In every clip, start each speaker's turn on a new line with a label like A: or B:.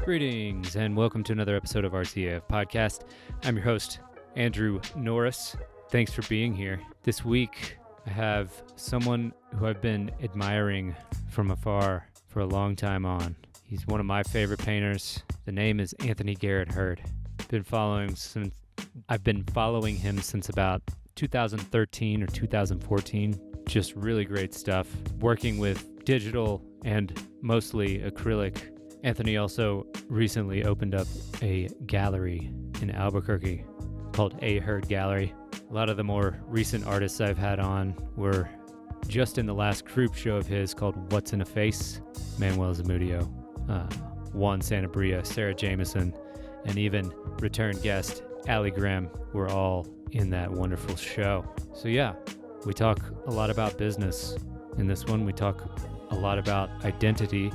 A: Greetings and welcome to another episode of Artsy podcast. I'm your host, Andrew Norris. Thanks for being here. This week, I have someone who I've been admiring from afar for a long time on. He's one of my favorite painters. The name is Anthony Hurd. I've been following him since about 2013 or 2014. Just really great stuff. Working with digital and mostly acrylic. Anthony also recently opened up a gallery in Albuquerque called Hurd Gallery. A lot of the more recent artists I've had on were just in the last group show of his called What's in a Face. Manuel Zamudio, Juan Sanabria, Sarah Jameson, and even return guest Allie Graham were all in that wonderful show. So yeah, we talk a lot about business. In this one, we talk a lot about identity,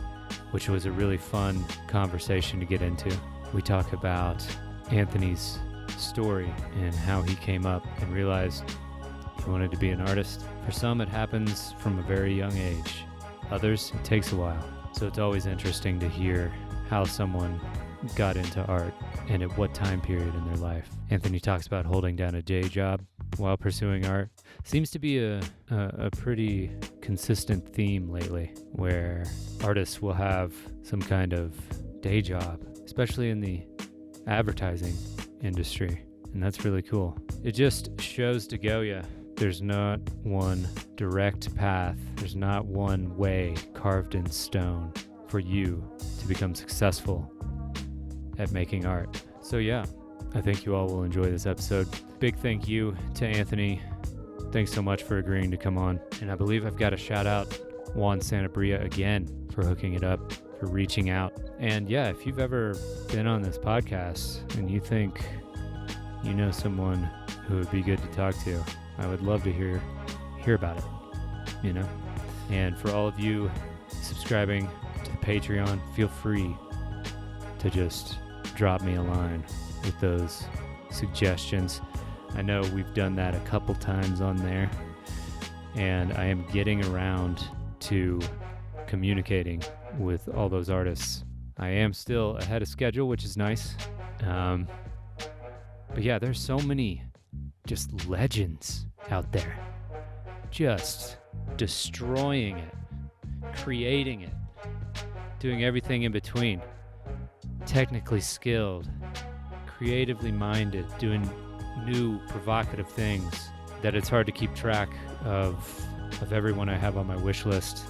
A: which was a really fun conversation to get into. We talk about Anthony's story and how he came up and realized he wanted to be an artist. For some, it happens from a very young age. Others, it takes a while. So it's always interesting to hear how someone got into art and at what time period in their life. Anthony talks about holding down a day job while pursuing art. Seems to be a pretty consistent theme lately, where artists will have some kind of day job, especially in the advertising industry, and that's really cool. It just shows to go, yeah, there's not one direct path, there's not one way carved in stone for you to become successful at making art. So yeah, I think you all will enjoy this episode. Big thank you to Anthony. Thanks so much for agreeing to come on. And I believe I've got to shout out Juan Sanabria again for hooking it up, for reaching out. And yeah, if you've ever been on this podcast and you think you know someone who would be good to talk to, I would love to hear about it, you know? And for all of you subscribing to the Patreon, feel free to just drop me a line with those suggestions. I know we've done that a couple times on there, and I am getting around to communicating with all those artists. I am still ahead of schedule, which is nice. But yeah, there's so many just legends out there, just destroying it, creating it, doing everything in between. Technically skilled, creatively minded, doing new provocative things that it's hard to keep track of everyone I have on my wish list,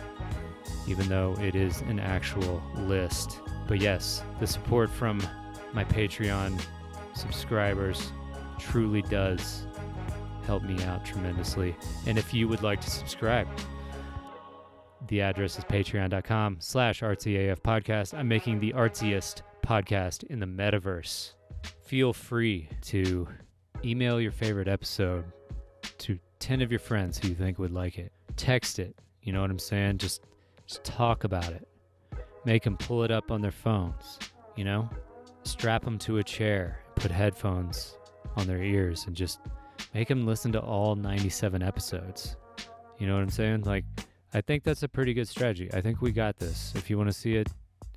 A: even though it is an actual list. But yes, the support from my Patreon subscribers truly does help me out tremendously. And if you would like to subscribe, the address is patreon.com/artsyaf podcast. I'm making the artsiest podcast in the metaverse. Feel free to email your favorite episode to 10 of your friends who you think would like it. Text it, you know what I'm saying? Just talk about it. Make them pull it up on their phones, you know? Strap them to a chair, put headphones on their ears, and just make them listen to all 97 episodes. You know what I'm saying? Like, I think that's a pretty good strategy. I think we got this. If you want to see it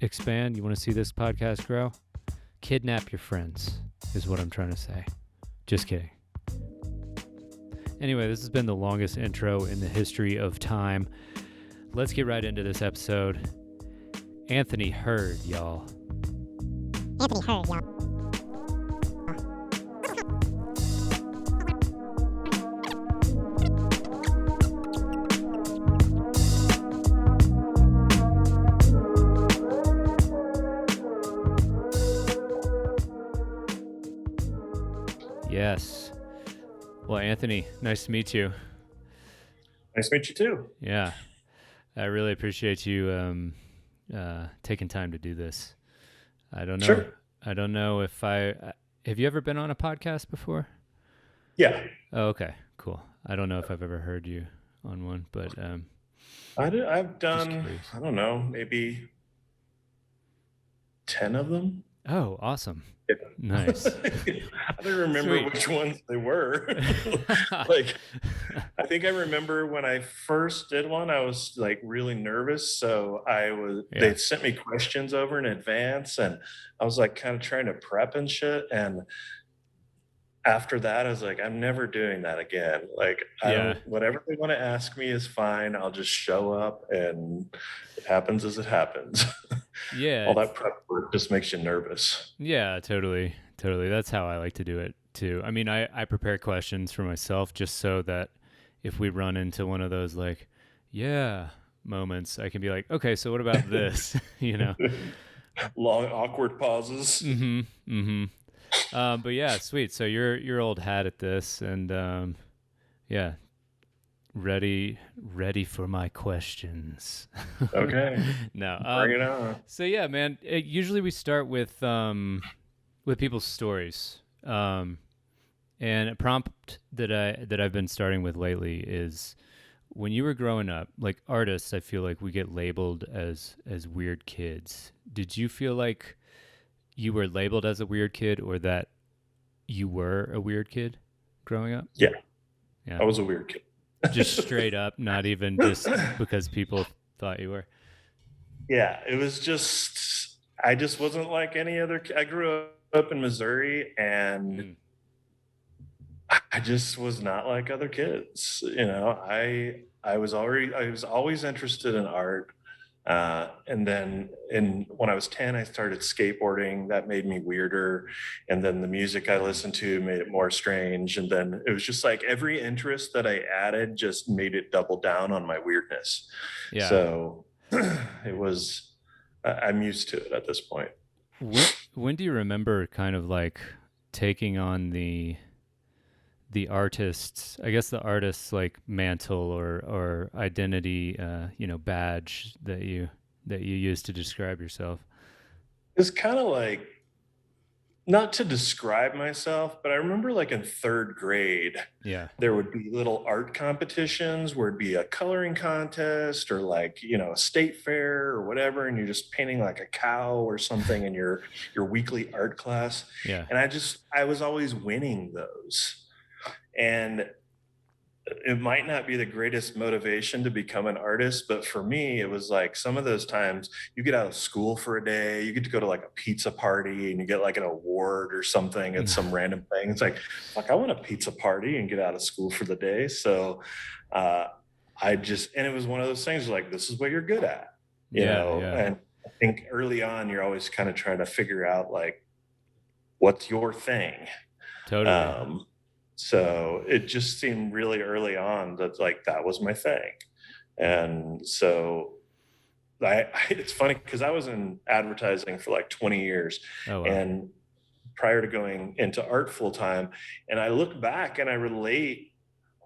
A: expand, you want to see this podcast grow, kidnap your friends is what I'm trying to say. Just kidding. Anyway, this has been the longest intro in the history of time. Let's get right into this episode. Anthony Hurd, y'all.
B: Anthony Hurd, y'all.
A: Yes. Well, Anthony, nice to meet you.
C: Nice to meet you too.
A: Yeah. I really appreciate you taking time to do this. I don't know.
C: Sure.
A: I don't know if have you ever been on a podcast before?
C: Yeah.
A: Oh, okay, cool. I don't know if I've ever heard you on one, but
C: I've done, I don't know, maybe 10 of them.
A: Oh, awesome.
C: Yeah.
A: Nice.
C: I don't remember
A: Sweet.
C: which ones they were. Like, I think I remember when I first did one, I was like really nervous. So they
A: Yeah.
C: sent me questions over in advance and I was like kind of trying to prep and shit. And after that, I was like, I'm never doing that again. Like, I
A: Yeah.
C: don't, whatever they want to ask me is fine. I'll just show up and it happens as it happens.
A: Yeah.
C: All that prep work just makes you nervous.
A: Yeah, totally. Totally. That's how I like to do it too. I mean, I prepare questions for myself just so that if we run into one of those like, yeah, moments, I can be like, okay, so what about this? you know?
C: Long, awkward pauses.
A: Mm-hmm. Mm-hmm. But yeah, sweet. So you're old hat at this, and yeah, ready for my questions.
C: Okay,
A: no.
C: bring it on.
A: So yeah, man. Usually we start with people's stories. And a prompt that I've been starting with lately is when you were growing up, like artists, I feel like we get labeled as weird kids. Did you feel like you were labeled as a weird kid, or that you were a weird kid growing up?
C: Yeah,
A: Yeah.
C: I was a weird kid.
A: Just straight up, not even just because people thought you were.
C: Yeah, it was just I just wasn't like any other. I grew up in Missouri, and
A: Mm.
C: I just was not like other kids. You know, I was always interested in art. And then when I was 10, I started skateboarding. That made me weirder. And then the music I listened to made it more strange. And then it was just like every interest that I added just made it double down on my weirdness.
A: Yeah.
C: So I'm used to it at this point.
A: When do you remember kind of like taking on the artist's, I guess the artist's like mantle or identity, badge that you use to describe yourself?
C: It's kind of like, not to describe myself, but I remember like in third grade,
A: Yeah.
C: there would be little art competitions where it'd be a coloring contest or like, a state fair or whatever. And you're just painting like a cow or something in your weekly art class.
A: Yeah.
C: And I was always winning those. And it might not be the greatest motivation to become an artist, but for me, it was like some of those times you get out of school for a day, you get to go to like a pizza party and you get like an award or something at some random thing. It's like, fuck, I want a pizza party and get out of school for the day. So and it was one of those things like, this is what you're good at,
A: Yeah.
C: and I think early on, you're always kind of trying to figure out like, what's your thing?
A: Totally.
C: So it just seemed really early on that like that was my thing. And so it's funny because I was in advertising for like 20 years
A: Oh wow.
C: and prior to going into art full time. And I look back and I relate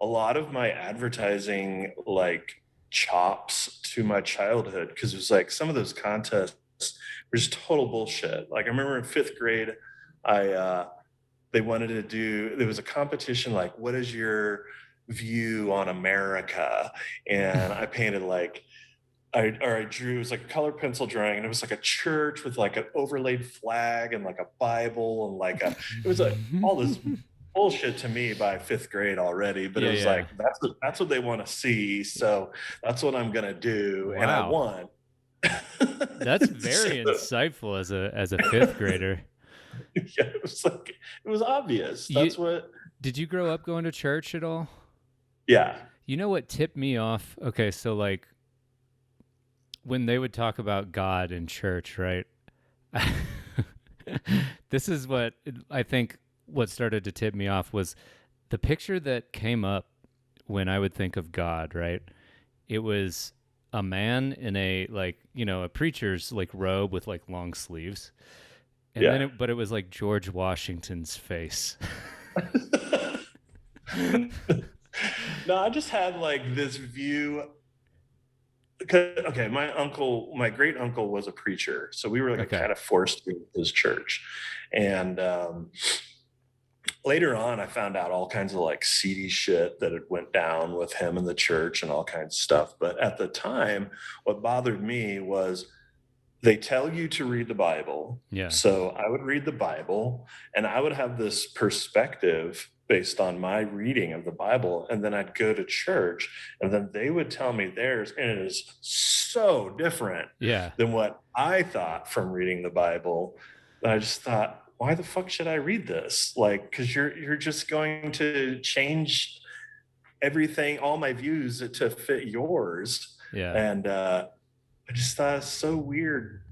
C: a lot of my advertising like chops to my childhood because it was like some of those contests were just total bullshit. Like I remember in fifth grade, they wanted to do, there was a competition like, what is your view on America? And I painted like, I drew, it was like a color pencil drawing and it was like a church with like an overlaid flag and like a Bible and like it was like all this bullshit to me by fifth grade already, but it was like, that's what they want to see. So that's what I'm going to do.
A: Wow.
C: And I won.
A: That's very insightful as a fifth grader.
C: Yeah, it was like, it was obvious.
A: Did you grow up going to church at all?
C: Yeah.
A: You know what tipped me off? Okay, so like when they would talk about God in church, right? This is what I think what started to tip me off was the picture that came up when I would think of God, right? It was a man in a like, a preacher's like robe with like long sleeves. And then it was like George Washington's face.
C: No, I just had like this view. Okay, my great uncle was a preacher, so we were like kind of forced to his church. And later on, I found out all kinds of like seedy shit that had went down with him in the church and all kinds of stuff. But at the time, what bothered me was they tell you to read the Bible.
A: Yeah.
C: So I would read the Bible and I would have this perspective based on my reading of the Bible. And then I'd go to church and then they would tell me theirs. And it is so different
A: Yeah.
C: than what I thought from reading the Bible. And I just thought, why the fuck should I read this? Like, because you're just going to change everything, all my views to fit yours.
A: Yeah.
C: And I just thought it's so weird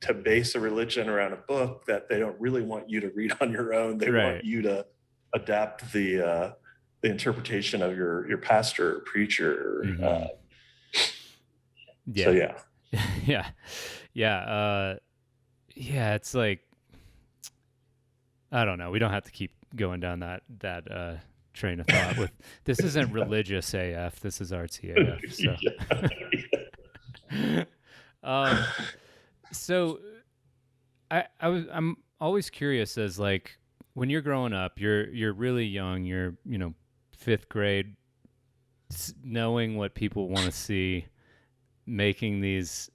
C: to base a religion around a book that they don't really want you to read on your own. They
A: Right.
C: want you to adapt the interpretation of your pastor or preacher.
A: Mhm.
C: So
A: Yeah.
C: yeah.
A: Yeah. Yeah. Yeah, it's like, I don't know. We don't have to keep going down that train of thought with this isn't religious AF. This is artsy AF. So so I'm always curious as like when you're growing up, you're really young, you're, you know, 5th grade, knowing what people want to see, making these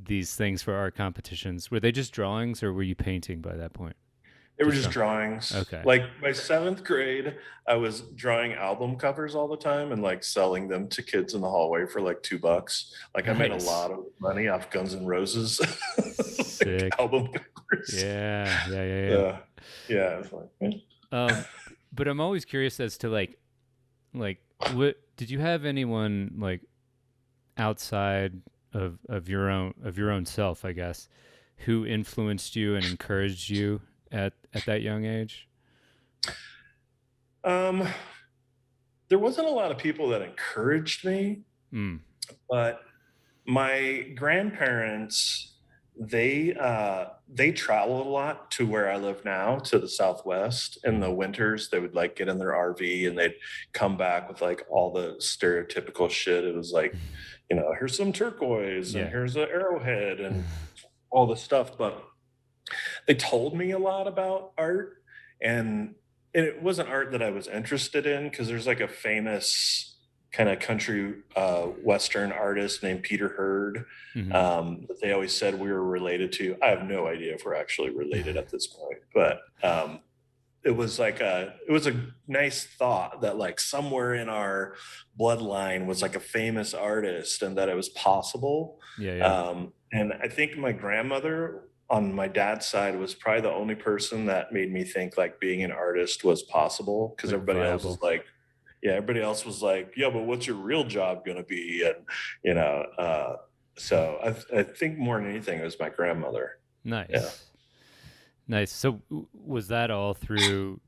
A: things for art competitions. Were they just drawings or were you painting by that point?
C: They were just drawings.
A: Okay.
C: Like by 7th grade, I was drawing album covers all the time and like selling them to kids in the hallway for like $2. Like I made a
A: Nice.
C: lot of money off Guns N' Roses
A: Sick.
C: album covers.
A: Yeah.
C: Yeah. It's like,
A: But I'm always curious as to like what did you have anyone like outside of your own self, I guess, who influenced you and encouraged you at that young age?
C: There wasn't a lot of people that encouraged me, but my grandparents, they traveled a lot to where I live now, to the Southwest. In the winters, they would like get in their RV and they'd come back with like all the stereotypical shit. It was like, you know, here's some turquoise and here's an arrowhead and all this stuff. But they told me a lot about art, and it wasn't art that I was interested in because there's like a famous kind of country Western artist named Peter Hurd that they always said we were related to. I have no idea if we're actually related at this point, but it was a nice thought that like somewhere in our bloodline was like a famous artist and that it was possible. And I think my grandmother on my dad's side was probably the only person that made me think like being an artist was possible, because
A: Like
C: everybody else
A: viable.
C: was like, everybody else was like, yeah, but what's your real job going to be? And, you know, so I think more than anything, it was my grandmother.
A: Nice.
C: Yeah.
A: Nice. So was that all through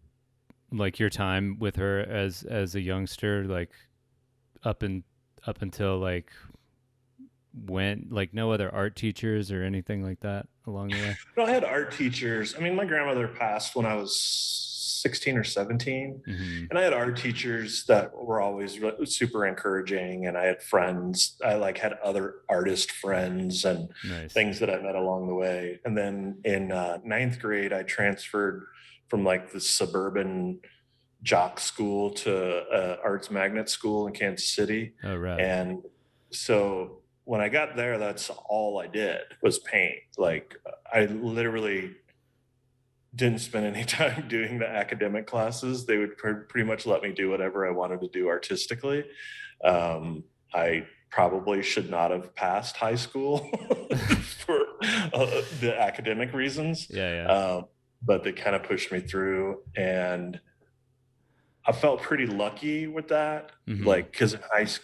A: like your time with her as a youngster, like up until like when, like no other art teachers or anything like that along the way?
C: No, I had art teachers. I mean, my grandmother passed when I was 16 or 17. And I had art teachers that were always super encouraging. And I had friends. I like had other artist friends and things that I met along the way. And then in 9th grade, I transferred from like the suburban jock school to arts magnet school in Kansas City.
A: Oh, right.
C: And so when I got there, that's all I did was paint. Like I literally didn't spend any time doing the academic classes. They would pretty much let me do whatever I wanted to do artistically. I probably should not have passed high school for the academic reasons. But they kind of pushed me through, and I felt pretty lucky with that. Like, because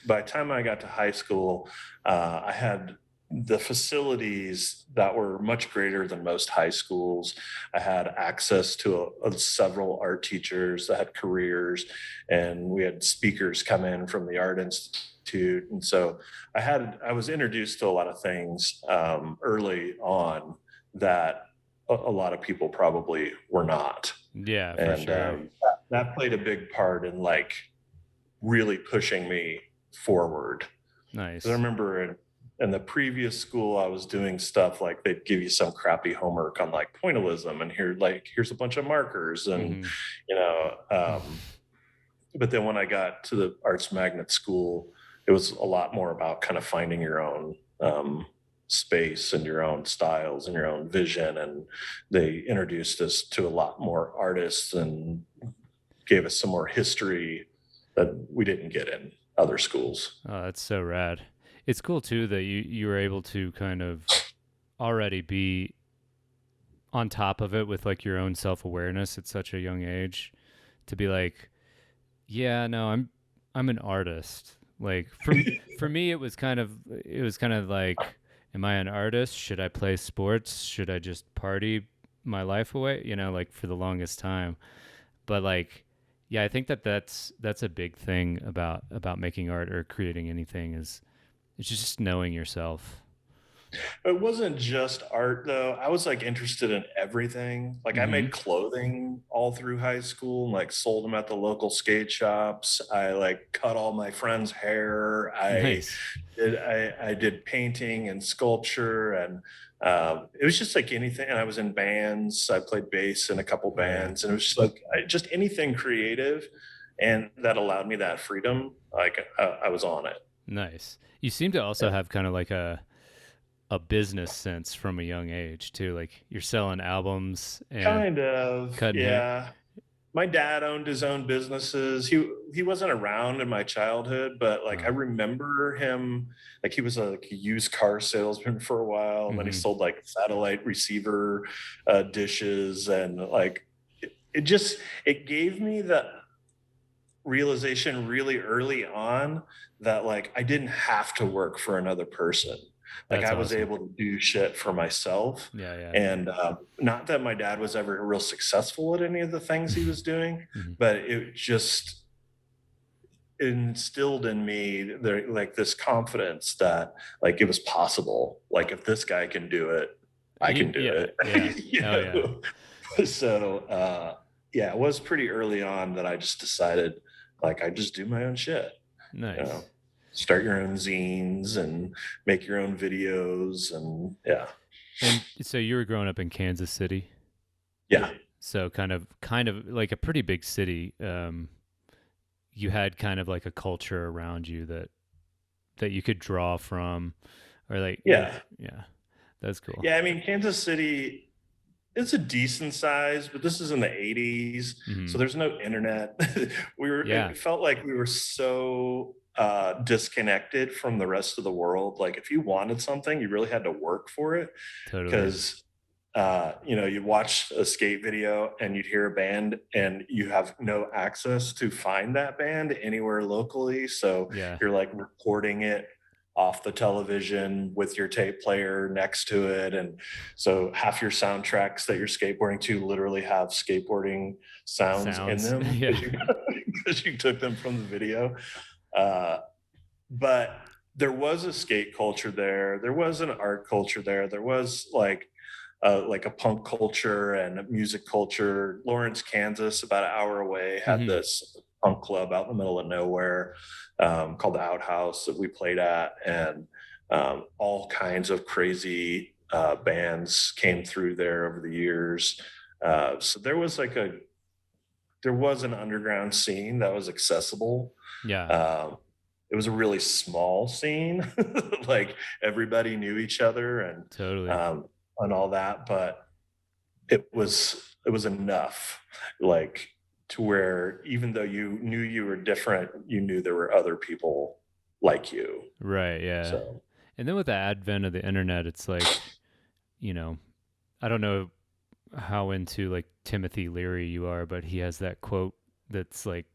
C: by the time I got to high school, I had the facilities that were much greater than most high schools. I had access to several art teachers that had careers, and we had speakers come in from the Art Institute. And so I was introduced to a lot of things early on that a lot of people probably were not.
A: Yeah, for sure.
C: That played a big part in like really pushing me forward.
A: Nice.
C: I remember in the previous school, I was doing stuff like they'd give you some crappy homework on like pointillism, and here's a bunch of markers, and you know. But then when I got to the arts magnet school, it was a lot more about kind of finding your own space and your own styles and your own vision. And they introduced us to a lot more artists and gave us some more history that we didn't get in other schools.
A: Oh, that's so rad. It's cool too that you were able to kind of already be on top of it with like your own self-awareness at such a young age, to be like, yeah, no, I'm an artist. Like for me it was kind of like, am I an artist? Should I play sports? Should I just party my life away? You know, like for the longest time. But like, yeah, I think that's a big thing about making art or creating anything is it's just knowing yourself.
C: It wasn't just art though. I was like interested in everything. Like I
A: Mm-hmm.
C: made clothing all through high school and like sold them at the local skate shops. I like cut all my friends' hair.
A: Nice.
C: I did painting and sculpture and it was just like anything. And I was in bands. I played bass in a couple
A: Oh yeah.
C: bands, and it was just like just anything creative, and that allowed me that freedom. Like I was on it.
A: Nice. You seem to also have kind of like a business sense from a young age too. Like you're selling albums and
C: Kind of,
A: cutting hair.
C: yeah. My dad owned his own businesses. He wasn't around in my childhood, but like I
A: Oh.
C: remember him, like he was like a used car salesman for a while, and then he
A: Mm-hmm.
C: sold like satellite receiver dishes, and like it just it gave me the realization really early on that like I didn't have to work for another person. Like
A: That's
C: I was
A: awesome.
C: able to do shit for myself.
A: Yeah, yeah.
C: And not that my dad was ever real successful at any of the things he was doing,
A: Mm-hmm.
C: but it just instilled in me there like this confidence that like it was possible. Like if this guy can do it, I can do
A: Yeah,
C: it.
A: yeah.
C: You
A: Oh yeah.
C: know? So yeah, it was pretty early on that I just decided like I just do my own shit. You know,
A: Nice.
C: start your own zines and make your own videos, and yeah.
A: And so you were growing up in Kansas City.
C: Yeah.
A: So kind of like a pretty big city. You had kind of like a culture around you that you could draw from, or like,
C: Yeah.
A: yeah, that's cool.
C: Yeah. I mean, Kansas City, it's a decent size, but this is in the 80s.
A: Mm-hmm.
C: So there's no internet.
A: Yeah,
C: It felt like we were so disconnected from the rest of the world. Like if you wanted something, you really had to work for it,
A: totally.
C: because you'd watch a skate video and you'd hear a band and you have no access to find that band anywhere locally. So
A: Yeah.
C: you're like recording it off the television with your tape player next to it. And so half your soundtracks that you're skateboarding to literally have skateboarding sounds in
A: Sounds.
C: them
A: Yeah.
C: because you took them from the video. Uh, but there was a skate culture there. There was an art culture there. There was like a punk culture and a music culture. Lawrence, Kansas, about an hour away, had
A: Mm-hmm.
C: this punk club out in the middle of nowhere called the Outhouse that we played at, and all kinds of crazy bands came through there over the years. So there was an underground scene that was accessible.
A: Yeah.
C: It was a really small scene, like everybody knew each other,
A: Totally.
C: and all that, but it was enough, like to where even though you knew you were different, you knew there were other people like you.
A: Right. Yeah.
C: So
A: And then with the advent of the internet, it's like, you know, I don't know how into like Timothy Leary you are, but he has that quote that's like,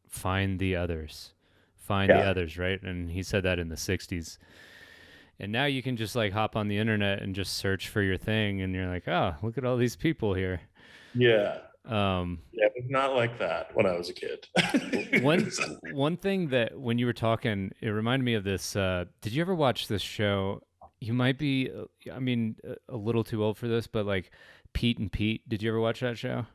A: find the others, find the
C: yeah,
A: others, right? And he said that in the 60s. And now you can just like hop on the internet and just search for your thing, and you're like, oh, look at all these people here.
C: yeah,
A: Um,
C: yeah. It was not like that when I was a kid.
A: one thing that when you were talking, it reminded me of this. Did you ever watch this show? You might be, I mean, a little too old for this, but like Pete and Pete. Did you ever watch that show?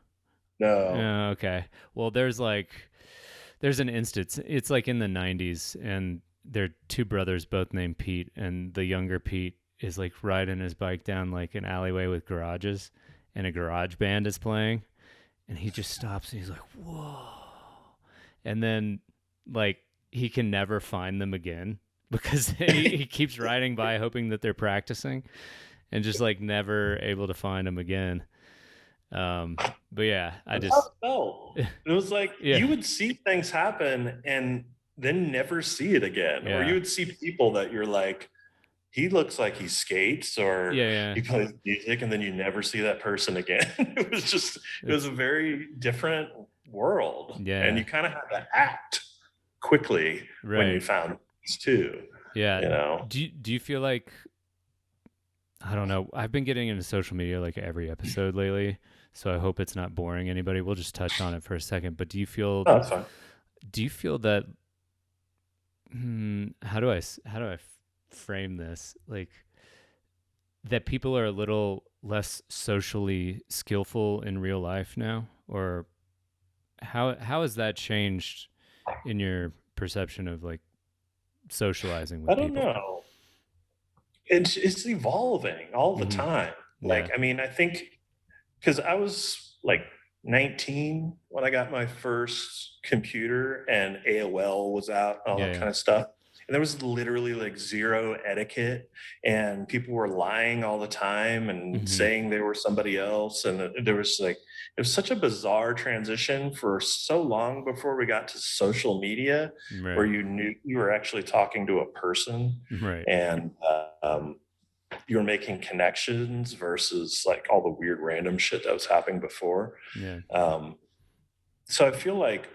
C: No.
A: Okay. Well, there's an instance. It's like in the 90s, and they're two brothers, both named Pete, and the younger Pete is like riding his bike down like an alleyway with garages, and a garage band is playing, and he just stops and he's like, whoa. And then like he can never find them again because he keeps riding by hoping that they're practicing and just like never able to find them again. But yeah, I
C: That's how
A: just,
C: it felt. It was like
A: yeah,
C: you would see things happen and then never see it again. Or you
A: yeah,
C: would see people that you're like, he looks like he skates or
A: yeah.
C: he plays music, and then you never see that person again. It was
A: It's,
C: a very different world. And
A: yeah,
C: you kind of had to act quickly when you
A: right.
C: found these two,
A: Yeah.
C: you know?
A: Do you feel like, I don't know, I've been getting into social media like every episode lately, so I hope it's not boring anybody. We'll just touch on it for a second, but
C: Oh, that's fine.
A: do you feel that, how do I frame this? Like that people are a little less socially skillful in real life now, or how has that changed in your perception of like socializing
C: I
A: with
C: don't
A: people?
C: know. It's evolving all the
A: Mm-hmm.
C: time.
A: Yeah.
C: Like, I mean, I think because I was like 19 when I got my first computer and AOL was out, all
A: Yeah.
C: that
A: Yeah.
C: kind of stuff. And there was literally like zero etiquette, and people were lying all the time and
A: Mm-hmm.
C: saying they were somebody else. And there was like, it was such a bizarre transition for so long before we got to social media, where
A: Right.
C: you knew you were actually talking to a person
A: Right.
C: and you're making connections versus like all the weird random shit that was happening before.
A: Yeah.
C: Um, so I feel like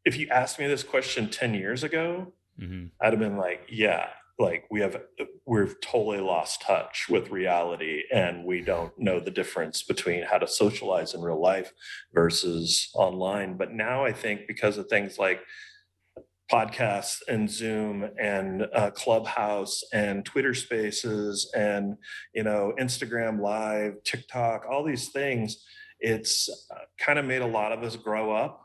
C: if you asked me this question 10 years ago,
A: Mm-hmm.
C: I'd have been like, yeah, like we've totally lost touch with reality, and we don't know the difference between how to socialize in real life versus online. But now I think because of things like podcasts and Zoom and Clubhouse and Twitter Spaces and Instagram Live, TikTok, all these things, it's kind of made a lot of us grow up.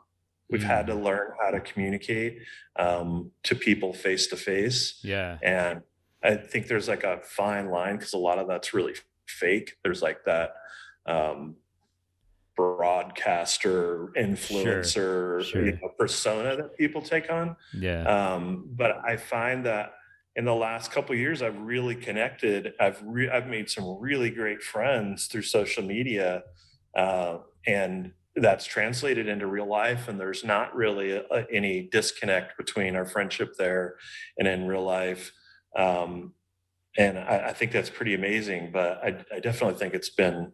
C: We've had to
A: Mm.
C: learn how to communicate to people face to face,
A: Yeah.
C: and I think there's like a fine line because a lot of that's really fake. There's like that. Broadcaster
A: Sure.
C: influencer
A: Sure.
C: persona that people take on,
A: Yeah.
C: but I find that in the last couple of years I've really connected. I've made some really great friends through social media, and that's translated into real life, and there's not really any disconnect between our friendship there and in real life. And I think that's pretty amazing, but I definitely think it's been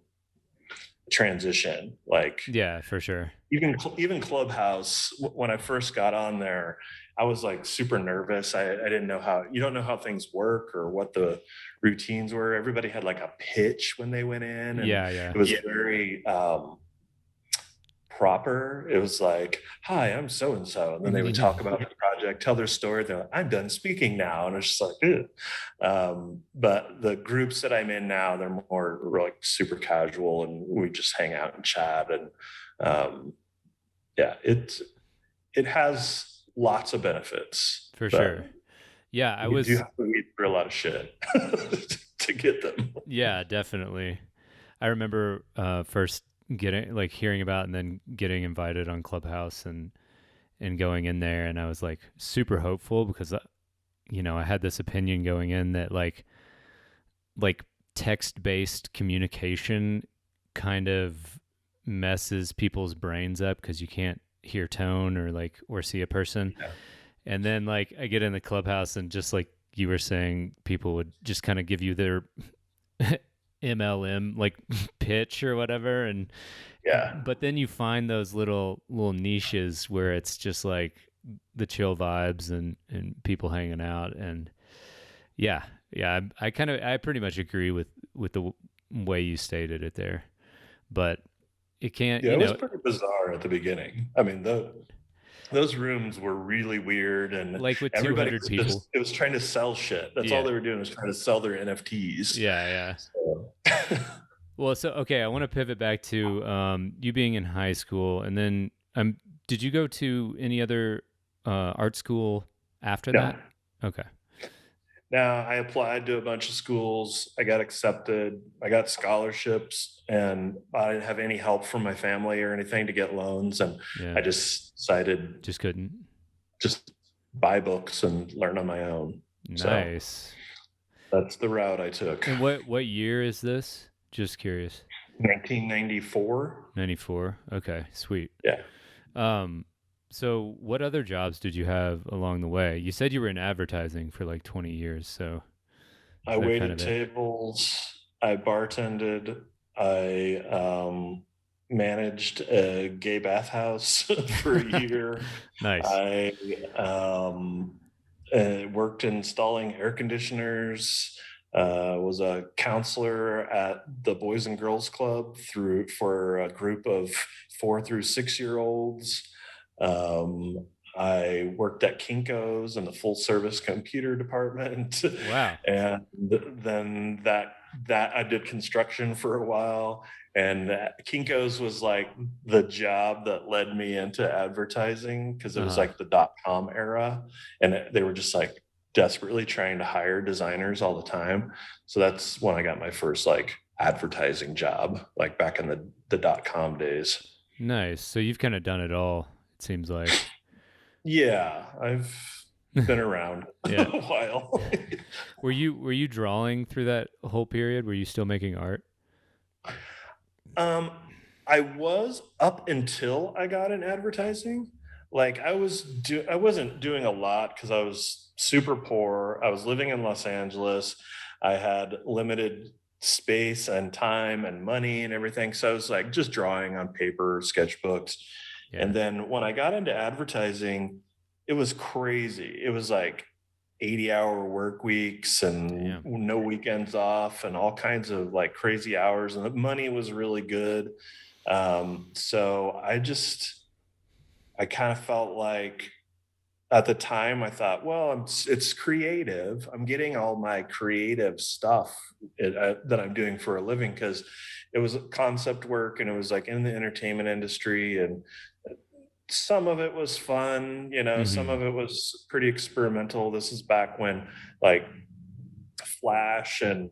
C: transition. Like
A: Yeah, for sure.
C: even Clubhouse, when I first got on there, I was like super nervous. I didn't know how, you don't know how things work or what the routines were. Everybody had like a pitch when they went in, and
A: Yeah. Yeah.
C: it was very proper. It was like, hi, I'm so and so, and then they would talk about the project, tell their story. They're like, I'm done speaking now, and it's just like, ew. But the groups that I'm in now, they're more like super casual, and we just hang out and chat. And yeah, it has lots of benefits,
A: For
C: but
A: sure. Yeah, I
C: you do
A: was,
C: have to weed through a lot of shit to get them.
A: yeah, definitely. I remember first getting like hearing about and then getting invited on Clubhouse and going in there, and I was like super hopeful because I had this opinion going in that like text-based communication kind of messes people's brains up because you can't hear tone or see a person.
C: Yeah.
A: And then like I get in the Clubhouse and just like you were saying, people would just kind of give you their MLM like pitch or whatever, and
C: Yeah.
A: but then you find those little niches where it's just like the chill vibes and people hanging out. And yeah, I pretty much agree with the way you stated it there, but it can't,
C: Yeah, it was pretty bizarre at the beginning. I mean, those rooms were really weird, and
A: like with
C: everybody
A: 200
C: was
A: people.
C: just, it was trying to sell shit. That's all
A: Yeah,
C: they were doing, was trying to sell their NFTs.
A: yeah.
C: So,
A: Well, so okay, I want to pivot back to you being in high school, and then did you go to any other art school after
C: no.
A: that? Okay.
C: Now I applied to a bunch of schools. I got accepted. I got scholarships, and I didn't have any help from my family or anything to get loans. And
A: Yeah.
C: I just decided
A: Just couldn't.
C: just buy books and learn on my own. So
A: Nice.
C: that's the route I took.
A: And what year is this? Just curious.
C: 1994.
A: 94. Okay, sweet.
C: Yeah.
A: Um, so what other jobs did you have along the way? You said you were in advertising for like 20 years, so
C: I
A: is that kind
C: waited
A: of it?
C: tables. I bartended. I managed a gay bathhouse for a year.
A: Nice.
C: I worked installing air conditioners. Was a counselor at the Boys and Girls Club for a group of 4 through 6 year olds. Um, I worked at Kinko's in the full service computer department,
A: Wow.
C: and then that I did construction for a while. And Kinko's was like the job that led me into advertising because it was
A: Uh-huh.
C: like the .com era, and they were just like desperately trying to hire designers all the time. So that's when I got my first like advertising job, like back in the .com days.
A: Nice. So you've kind of done it all, it seems like.
C: Yeah, I've been around a
A: Yeah.
C: while.
A: Were you drawing through that whole period? Were you still making art?
C: Um, I was up until I got in advertising. Like I wasn't doing a lot because I was super poor. I was living in Los Angeles. I had limited space and time and money and everything. So I was like just drawing on paper, sketchbooks.
A: Yeah.
C: And then when I got into advertising, it was crazy. It was like 80-hour work weeks and
A: Damn.
C: no weekends off and all kinds of like crazy hours. And the money was really good. So I kind of felt like at the time I thought, well, it's creative. I'm getting all my creative stuff that I'm doing for a living because it was concept work and it was like in the entertainment industry, and some of it was fun, some
A: Mm-hmm.
C: of it was pretty experimental. This is back when like Flash and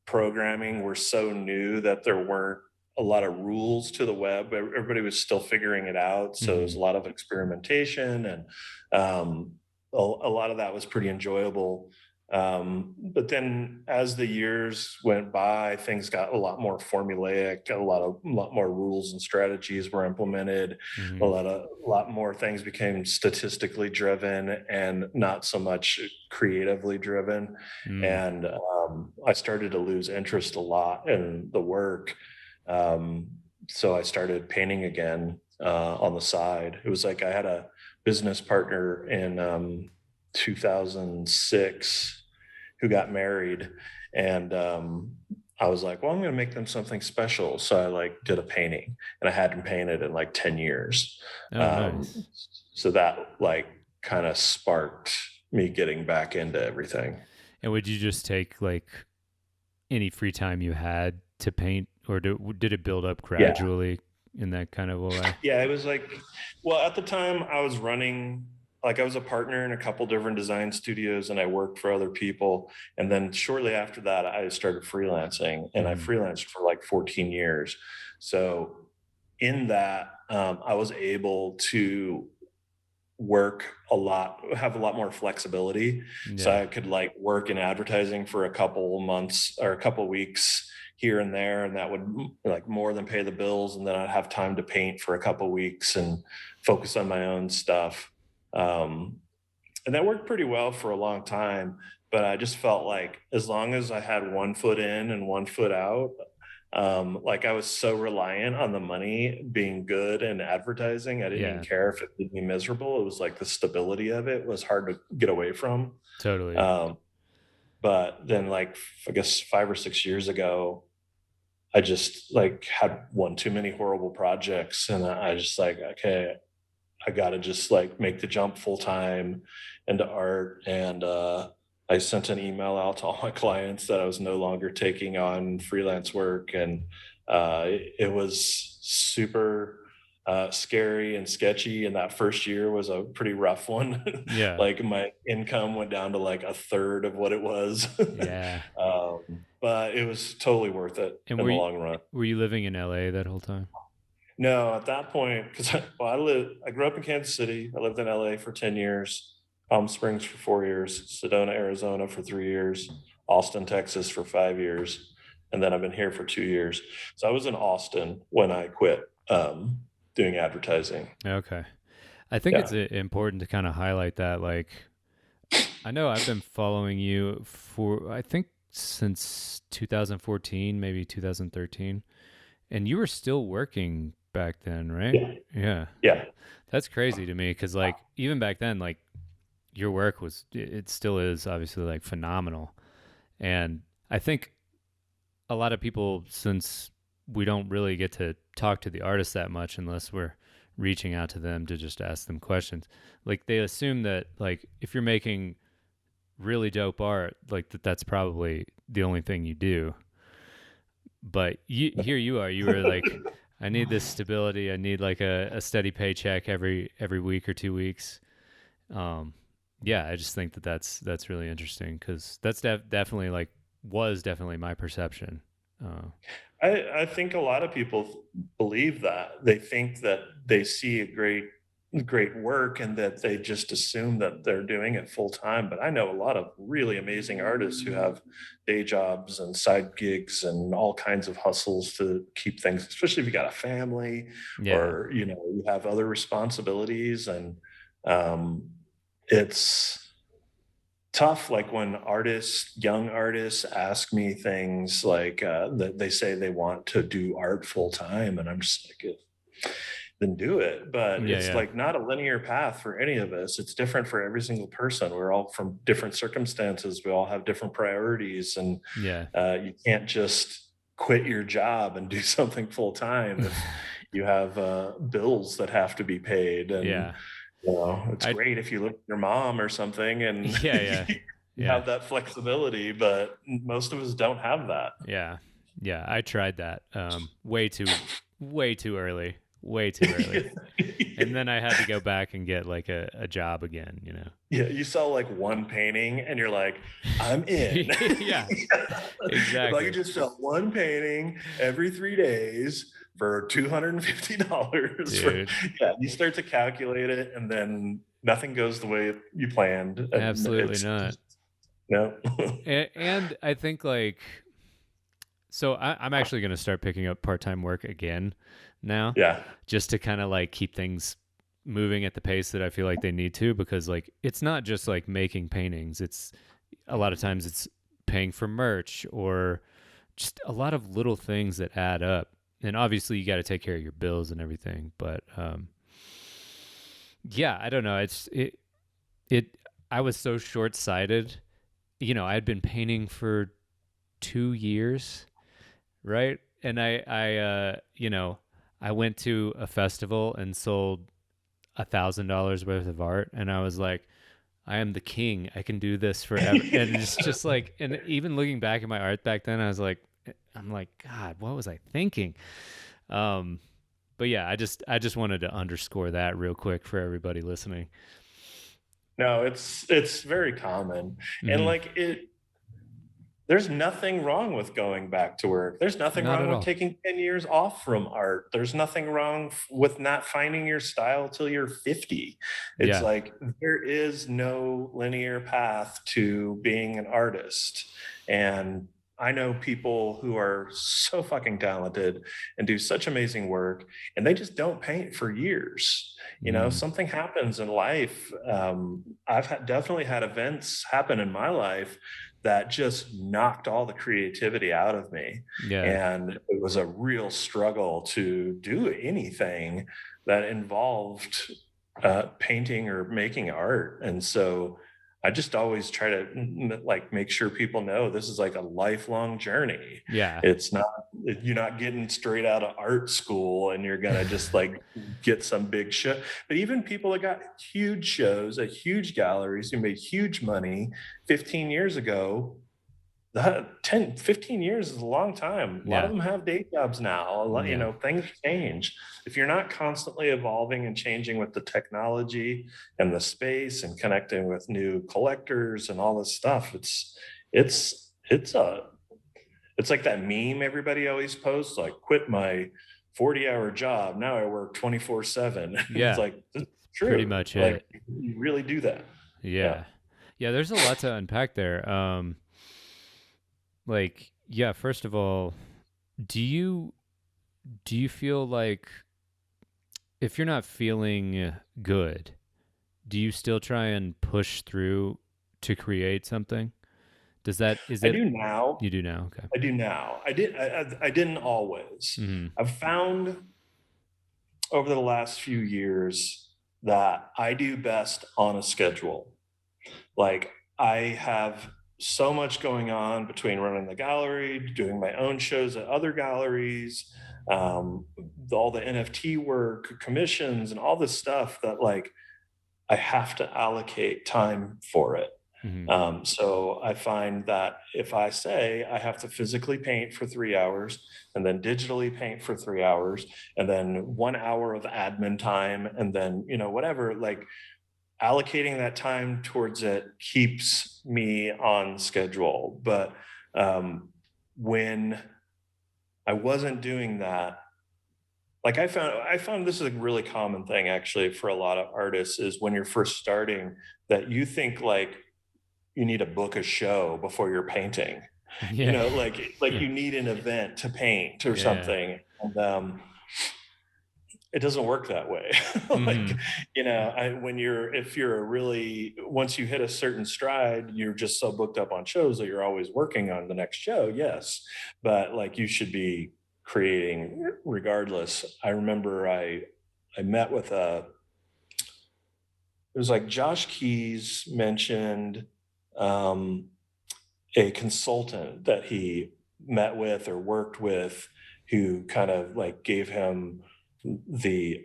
C: programming were so new that there weren't a lot of rules to the web. Everybody was still figuring it out. So there was
A: Mm-hmm.
C: a lot of experimentation, and a lot of that was pretty enjoyable. But then as the years went by, things got a lot more formulaic, a lot more rules and strategies were implemented. A
A: Mm-hmm.
C: lot more things became statistically driven and not so much creatively driven.
A: Mm.
C: And I started to lose interest a lot in the work. Um, so I started painting again on the side. It was like I had a business partner in 2006 who got married, and I was like, well, I'm going to make them something special. So I like did a painting, and I hadn't painted in like 10 years.
A: Oh,
C: Um,
A: nice.
C: so that like kind of sparked me getting back into everything.
A: And would you just take like any free time you had to paint, or did it build up
C: Yeah.
A: gradually in that kind of a way?
C: Yeah, it was like, well, at the time I was running, like I was a partner in a couple different design studios and I worked for other people. And then shortly after that, I started freelancing, and I
A: Mm-hmm.
C: freelanced for like 14 years. So in that, I was able to work a lot, have a lot more flexibility. So
A: Yeah.
C: I could like work in advertising for a couple months or a couple weeks here and there, and that would like more than pay the bills. And then I'd have time to paint for a couple weeks and focus on my own stuff. Um, and that worked pretty well for a long time. But I just felt like as long as I had one foot in and one foot out, like I was so reliant on the money being good and advertising, I didn't even
A: Yeah.
C: care if it made me miserable. It was like the stability of it was hard to get away from.
A: Totally.
C: Um, but then, like I guess 5 or 6 years ago, I just like had one too many horrible projects, and I just like, okay, I got to just like make the jump full time into art. And I sent an email out to all my clients that I was no longer taking on freelance work. And it was super scary and sketchy. And that first year was a pretty rough one.
A: Yeah.
C: Like my income went down to like a third of what it was.
A: Yeah.
C: But it was totally worth it
A: And
C: in the long run.
A: were you living in LA that whole time?
C: No, at that point, because I grew up in Kansas City. I lived in LA for 10 years. Palm Springs for 4 years, Sedona, Arizona for 3 years, Austin, Texas for 5 years, and then I've been here for 2 years. So I was in Austin when I quit doing advertising.
A: Okay. I think it's
C: Yeah.
A: important to kind of highlight that. Like, I know I've been following you for, I think, since 2014, maybe 2013, and you were still working back then, right?
C: Yeah.
A: Yeah.
C: Yeah.
A: That's crazy to me because, like, even back then, like, your work was, it still is obviously like phenomenal. And I think a lot of people, since we don't really get to talk to the artists that much unless we're reaching out to them to just ask them questions, like, they assume that, like, if you're making really dope art, like, that's probably the only thing you do. But here you are, you were like, I need this stability. I need like a steady paycheck every week or 2 weeks. Um, yeah, I just think that that's really interesting because that's definitely like was definitely my perception.
C: I think a lot of people believe that. They think that they see a great work and that they just assume that they're doing it full time. But I know a lot of really amazing artists who have day jobs and side gigs and all kinds of hustles to keep things, especially if you got a family
A: Yeah,
C: or you have other responsibilities. And um, it's tough, like when young artists ask me things like that, they say they want to do art full time, and I'm just like, then do it. But
A: yeah,
C: it's
A: yeah,
C: like not a linear path for any of us. It's different for every single person. We're all from different circumstances. We all have different priorities, and
A: yeah,
C: you can't just quit your job and do something full time if you have bills that have to be paid. And
A: yeah.
C: it's
A: I
C: great if you live with your mom or something and
A: yeah, yeah,
C: you
A: yeah,
C: have that flexibility, but most of us don't have that.
A: yeah, yeah. I tried that way too early, way too early, and then I had to go back and get like a job again. You know.
C: Yeah, you saw like one painting and you're like, I'm in.
A: Yeah,
C: If I could
A: exactly,
C: just sell one painting every 3 days for $250 for,
A: dude.
C: yeah, you start to calculate it and then nothing goes the way you planned. And
A: Absolutely
C: it's
A: not.
C: just, no.
A: And I think like so I'm actually going to start picking up part-time work again now
C: Yeah.
A: just to kind of like keep things moving at the pace that I feel like they need to because like it's not just like making paintings. It's a lot of times it's paying for merch or just a lot of little things that add up. And obviously you got to take care of your bills and everything, but yeah, I don't know. It I was so short-sighted. You know, I had been painting for 2 years, right? And I went to a festival and sold $1,000 worth of art, and I was like, I am the king. I can do this forever. And it's just like, and even looking back at my art back then, I'm like, God, what was I thinking? Um, but yeah, I just wanted to underscore that real quick for everybody listening.
C: No, it's very common. And
A: Hmm.
C: like there's nothing wrong with going back to work. There's nothing
A: Not
C: wrong
A: at
C: with
A: all.
C: taking 10 years off from art. There's nothing wrong with not finding your style till you're 50. It's
A: Yeah.
C: like there is no linear path to being an artist. And I know people who are so fucking talented and do such amazing work, and they just don't paint for years.
A: Mm.
C: Something happens in life. Definitely had events happen in my life that just knocked all the creativity out of me.
A: Yeah.
C: And it was a real struggle to do anything that involved painting or making art. And so I just always try to like make sure people know this is like a lifelong journey.
A: Yeah.
C: It's not, you're not getting straight out of art school and you're gonna just like get some big show. But even people that got huge shows at huge galleries who made huge money 15 years ago, that 10, 15 years is a long time. A lot of
A: Yeah.
C: them have day jobs now.
A: Yeah.
C: Things change. If you're not constantly evolving and changing with the technology and the space and connecting with new collectors and all this stuff, it's it's like that meme everybody always posts, like quit my 40-hour job. Now I work 24/7. And it's
A: Yeah.
C: like, this is
A: Pretty
C: true.
A: much
C: Like
A: it.
C: you really do that.
A: Yeah. Yeah, there's a lot to unpack there. Like, yeah, first of all, do you feel like if you're not feeling good, do you still try and push through to create something? Is
C: I
A: it
C: do now.
A: you do now? Okay.
C: I do now. I didn't always.
A: Mm-hmm.
C: I've found over the last few years that I do best on a schedule. Like I have so much going on between running the gallery, doing my own shows at other galleries, all the NFT work, commissions, and all this stuff that like I have to allocate time for it.
A: Mm-hmm.
C: So I find that if I say I have to physically paint for 3 hours and then digitally paint for 3 hours and then 1 hour of admin time and then, whatever, like allocating that time towards it keeps me on schedule. But when I wasn't doing that, like I found this is a really common thing actually for a lot of artists is when you're first starting that you think like you need to book a show before you're painting,
A: Yeah.
C: like
A: Yeah.
C: you need an event to paint or
A: Yeah.
C: something. And it doesn't work that way.
A: Mm-hmm.
C: If you're once you hit a certain stride, you're just so booked up on shows that you're always working on the next show. Yes. But like you should be creating regardless. I remember I met with it was like Josh Keys mentioned a consultant that he met with or worked with who kind of like gave him the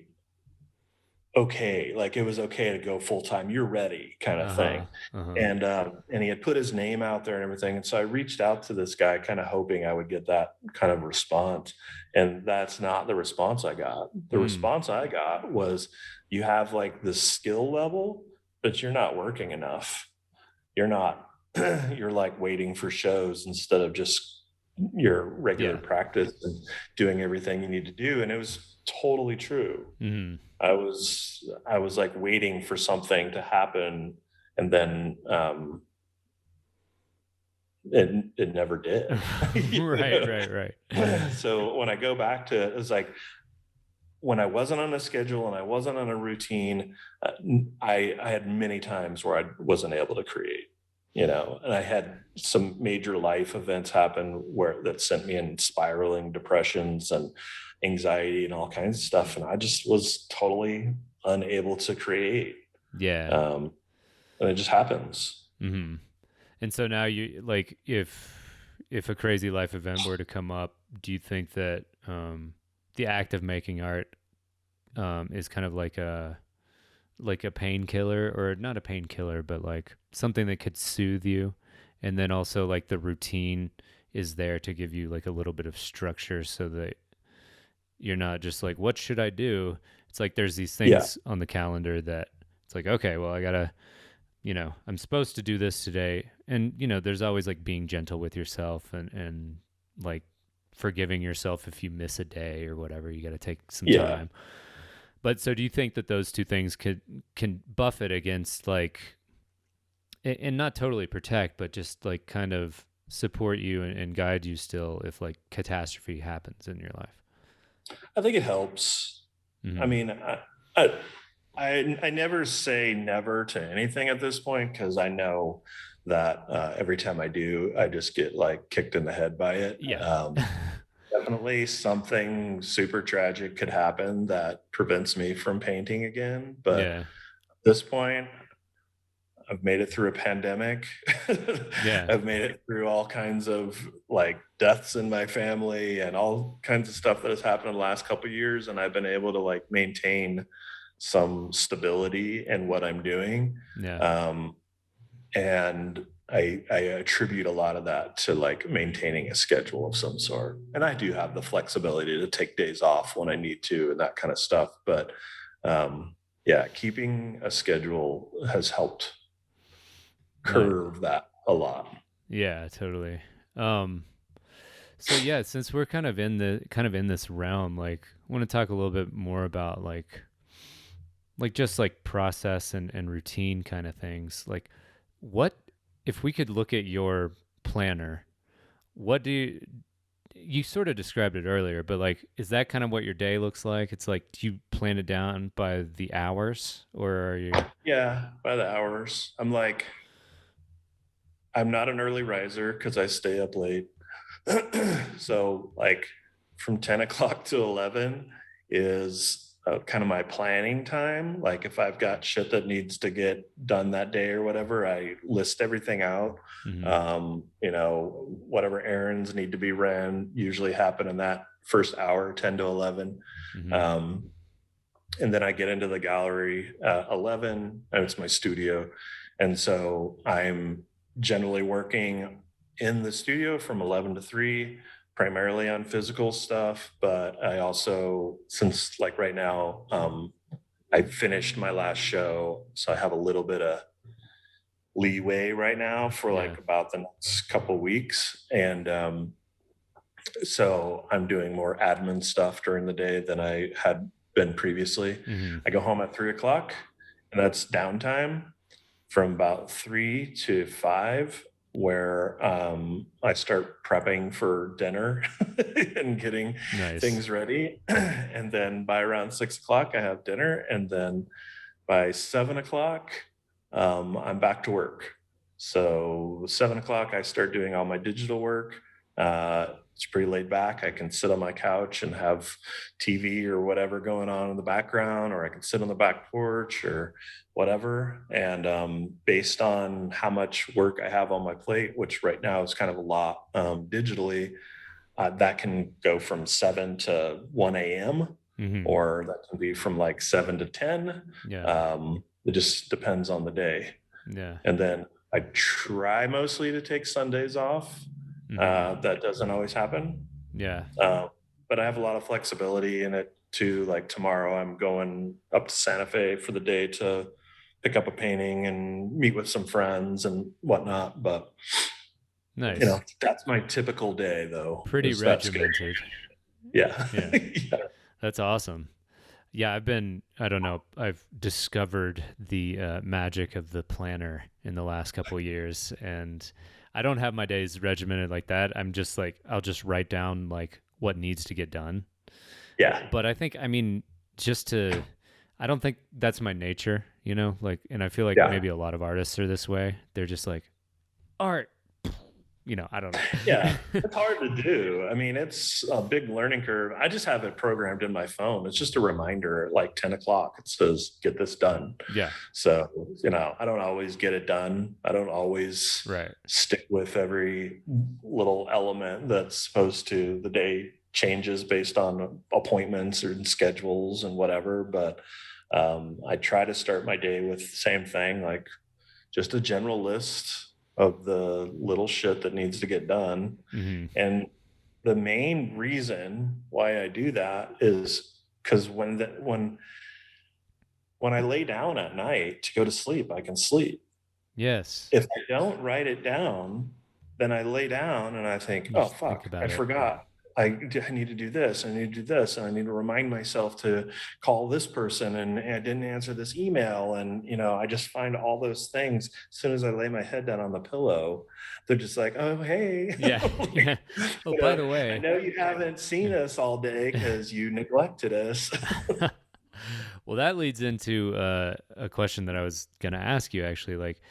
C: okay, like it was okay to go full time, you're ready kind of thing. And he had put his name out there and everything. And so I reached out to this guy kind of hoping I would get that kind of response. And that's not the response I got. The response I got was you have like the skill level, but you're not working enough. You're not, you're like waiting for shows instead of just your regular practice and doing everything you need to do. And it was totally true.
A: Mm-hmm.
C: I was like waiting for something to happen, and then it never did.
A: Right.
C: So when I go back to it, it's like when I wasn't on a schedule and I wasn't on a routine, I had many times where I wasn't able to create. And I had some major life events happen that sent me in spiraling depressions and anxiety and all kinds of stuff. And I just was totally unable to create.
A: Yeah.
C: And it just happens.
A: Mm-hmm. And so now you like, if a crazy life event were to come up, do you think that the act of making art is kind of like a painkiller, or not a painkiller, but like something that could soothe you, and then also like the routine is there to give you like a little bit of structure so that you're not just like, what should I do? It's like there's these things on the calendar that it's like, okay, well, I gotta, I'm supposed to do this today. And, there's always like being gentle with yourself and like forgiving yourself if you miss a day or whatever. You got to take some time. But so do you think that those two things can buffet against like, and not totally protect, but just like kind of support you and guide you still if like catastrophe happens in your life?
C: I think it helps.
A: Mm-hmm.
C: I mean, I never say never to anything at this point, because I know that every time I do, I just get like kicked in the head by it. Definitely something super tragic could happen that prevents me from painting again. But at this point, I've made it through a pandemic. I've made it through all kinds of like deaths in my family and all kinds of stuff that has happened in the last couple of years. And I've been able to like maintain some stability in what I'm doing. And I attribute a lot of that to like maintaining a schedule of some sort. And I do have the flexibility to take days off when I need to and that kind of stuff. But keeping a schedule has helped curve that a lot.
A: Yeah, totally. So yeah, since we're kind of in this realm, like I want to talk a little bit more about like, like just like process and routine kind of things. Like what if we could look at your planner, what do you sort of described it earlier, but like, is that kind of what your day looks like? It's like, do you plan it down by the hours or are you?
C: Yeah, by the hours. I'm not an early riser because I stay up late. So like from 10 o'clock to 11 is kind of my planning time. Like if I've got shit that needs to get done that day or whatever, I list everything out.
A: Mhm.
C: Whatever errands need to be ran usually happen in that first hour, 10 to 11.
A: Mhm.
C: Um, and then I get into the gallery at 11, and it's my studio. And so I'm generally working in the studio from 11 to 3, primarily on physical stuff. But I also, since like right now, I finished my last show, so I have a little bit of leeway right now for
A: Yeah.
C: like about the next couple weeks. And so I'm doing more admin stuff during the day than I had been previously.
A: Mhm.
C: I go home at 3 o'clock, and that's downtime from about 3 to 5, where I start prepping for dinner and getting
A: Nice.
C: things ready. And then by around 6 o'clock, I have dinner. And then by 7 o'clock, I'm back to work. So 7 o'clock, I start doing all my digital work. It's pretty laid back. I can sit on my couch and have TV or whatever going on in the background, or I can sit on the back porch or whatever. And based on how much work I have on my plate, which right now is kind of a lot digitally, that can go from 7 to 1 a.m.
A: Mhm.
C: or that can be from like 7 to 10.
A: Yeah.
C: It just depends on the day.
A: Yeah.
C: And then I try mostly to take Sundays off.
A: Mhm.
C: That doesn't always happen.
A: Yeah.
C: But I have a lot of flexibility in it too. Like tomorrow, I'm going up to Santa Fe for the day to pick up a painting and meet with some friends and whatnot. But
A: Nice.
C: that's my typical day, though.
A: Pretty
C: That's good.
A: regimented.
C: Yeah.
A: Yeah.
C: Yeah.
A: That's awesome. Yeah, I don't know, I've discovered the magic of the planner in the last couple of years. And I don't have my days regimented like that. I'm just like, I'll just write down like what needs to get done.
C: Yeah.
A: But I think, I mean, I don't think that's my nature, like, and I feel like
C: Yeah.
A: maybe a lot of artists are this way. They're just like, art, I don't know.
C: Yeah, it's hard to do. I mean, it's a big learning curve. I just have it programmed in my phone. It's just a reminder at like 10 o'clock. It says, get this done.
A: Yeah.
C: So, I don't always get it done. I don't always
A: Right.
C: stick with every little element that's supposed to. The day changes based on appointments and schedules and whatever. But I try to start my day with the same thing, like just a general list of the little shit that needs to get done.
A: Mhm.
C: And the main reason why I do that is because when I lay down at night to go to sleep, I can sleep.
A: Yes.
C: If I don't write it down, then I lay down and I think,
A: You
C: oh
A: just think
C: fuck,
A: about
C: I
A: it.
C: forgot. I need to do this. I need to do this. And I need to remind myself to call this person. And I didn't answer this email. And, I just find all those things as soon as I lay my head down on the pillow, they're just like, oh, hey.
A: Yeah.
C: Like,
A: Yeah. Oh, by the way.
C: I know you haven't seen us all day because you neglected us.
A: Well, that leads into a question that I was going to ask you actually. Like,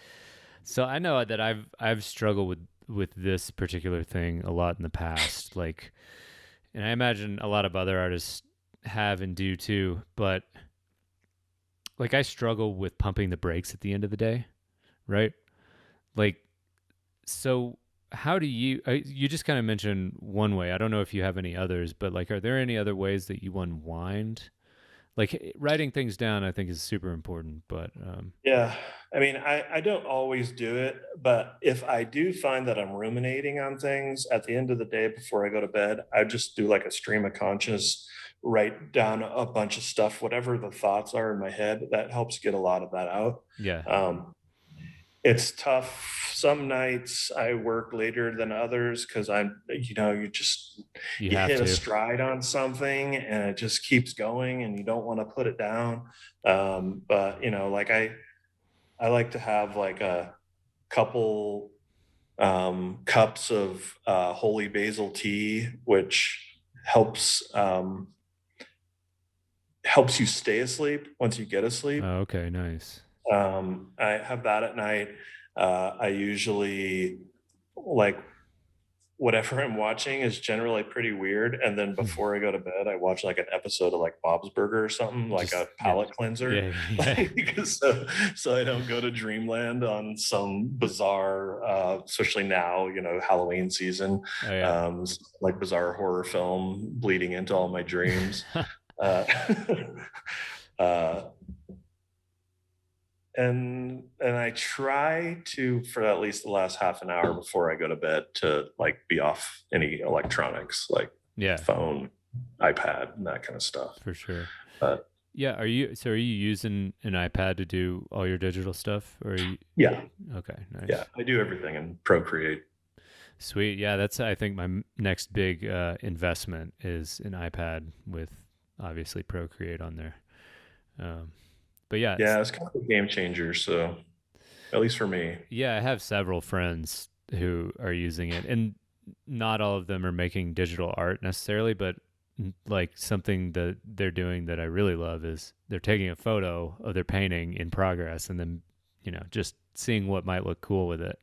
A: so I know that I've struggled with this particular thing a lot in the past. Like, and I imagine a lot of other artists have and do too. But like, I struggle with pumping the brakes at the end of the day, right? Like, so how do you just kind of mentioned one way. I don't know if you have any others, but like, are there any other ways that you unwind? Like writing things down, I think is super important, but
C: Yeah. I mean, I don't always do it, but if I do find that I'm ruminating on things at the end of the day before I go to bed, I just do like a stream of conscious, write down a bunch of stuff, whatever the thoughts are in my head. That helps get a lot of that out.
A: yeah.
C: Um, it's tough. Some nights I work later than others because
A: You
C: you
A: have
C: hit a
A: to.
C: stride on something and it just keeps going and you don't want to put it down. But like I like to have like a couple cups of holy basil tea, which helps you stay asleep once you get asleep.
A: Oh, okay, nice.
C: I have that at night. I usually like whatever I'm watching is generally pretty weird. And then before I go to bed, I watch like an episode of like Bob's Burger or something, like
A: Just
C: a
A: yeah,
C: palate cleanser.
A: yeah, yeah.
C: So I don't go to dreamland on some bizarre, especially now, Halloween season,
A: Oh yeah.
C: like bizarre horror film bleeding into all my dreams. Uh, uh, and I try to, for at least the last half an hour before I go to bed, to like be off any electronics like
A: Yeah,
C: phone, iPad, and that kind of stuff.
A: for sure.
C: But
A: Yeah, are you using an iPad to do all your digital stuff, or are you?
C: yeah,
A: Okay,
C: yeah,
A: nice.
C: I do everything in Procreate.
A: Sweet. Yeah, that's I think my next big investment is an iPad with obviously Procreate on there. Um, but yeah,
C: Yeah, it's kind of a game changer. So at least for me.
A: yeah, I have several friends who are using it, and not all of them are making digital art necessarily, but like something that they're doing that I really love is they're taking a photo of their painting in progress and then, just seeing what might look cool with it.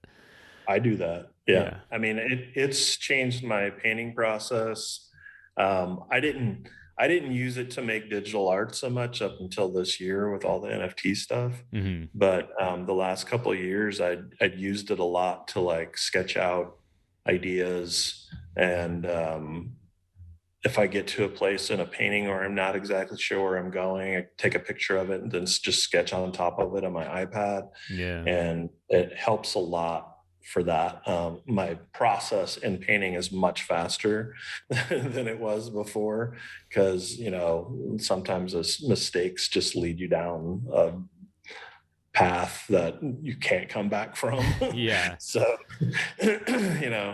C: I do that. Yeah.
A: Yeah.
C: I mean, it's changed my painting process. I didn't use it to make digital art so much up until this year with all the NFT stuff.
A: Hmm.
C: But the last couple of years, I'd used it a lot to like sketch out ideas. And if I get to a place in a painting or I'm not exactly sure where I'm going, I take a picture of it and then just sketch on top of it on my iPad,
A: Yeah.
C: and it helps a lot for that. My process in painting is much faster than it was before because sometimes those mistakes just lead you down a path that you can't come back from.
A: Yeah,
C: So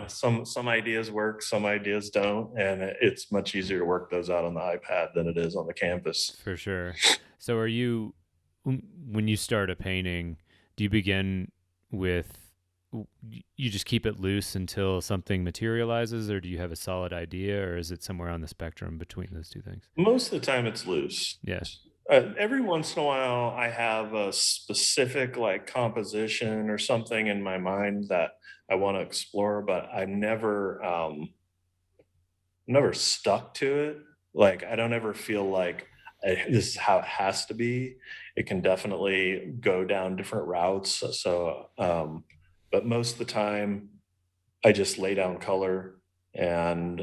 C: some ideas work, some ideas don't, and it's much easier to work those out on the iPad than it is on the canvas.
A: for sure. So when you start a painting, do you begin with you just keep it loose until something materializes, or do you have a solid idea, or is it somewhere on the spectrum between those two things?
C: Most of the time it's loose.
A: Yeah.
C: Every once in a while I have a specific like composition or something in my mind that I want to explore, but I'm never stuck to it. Like I don't ever feel like this is how it has to be. It can definitely go down different routes. So but most of the time I just lay down color and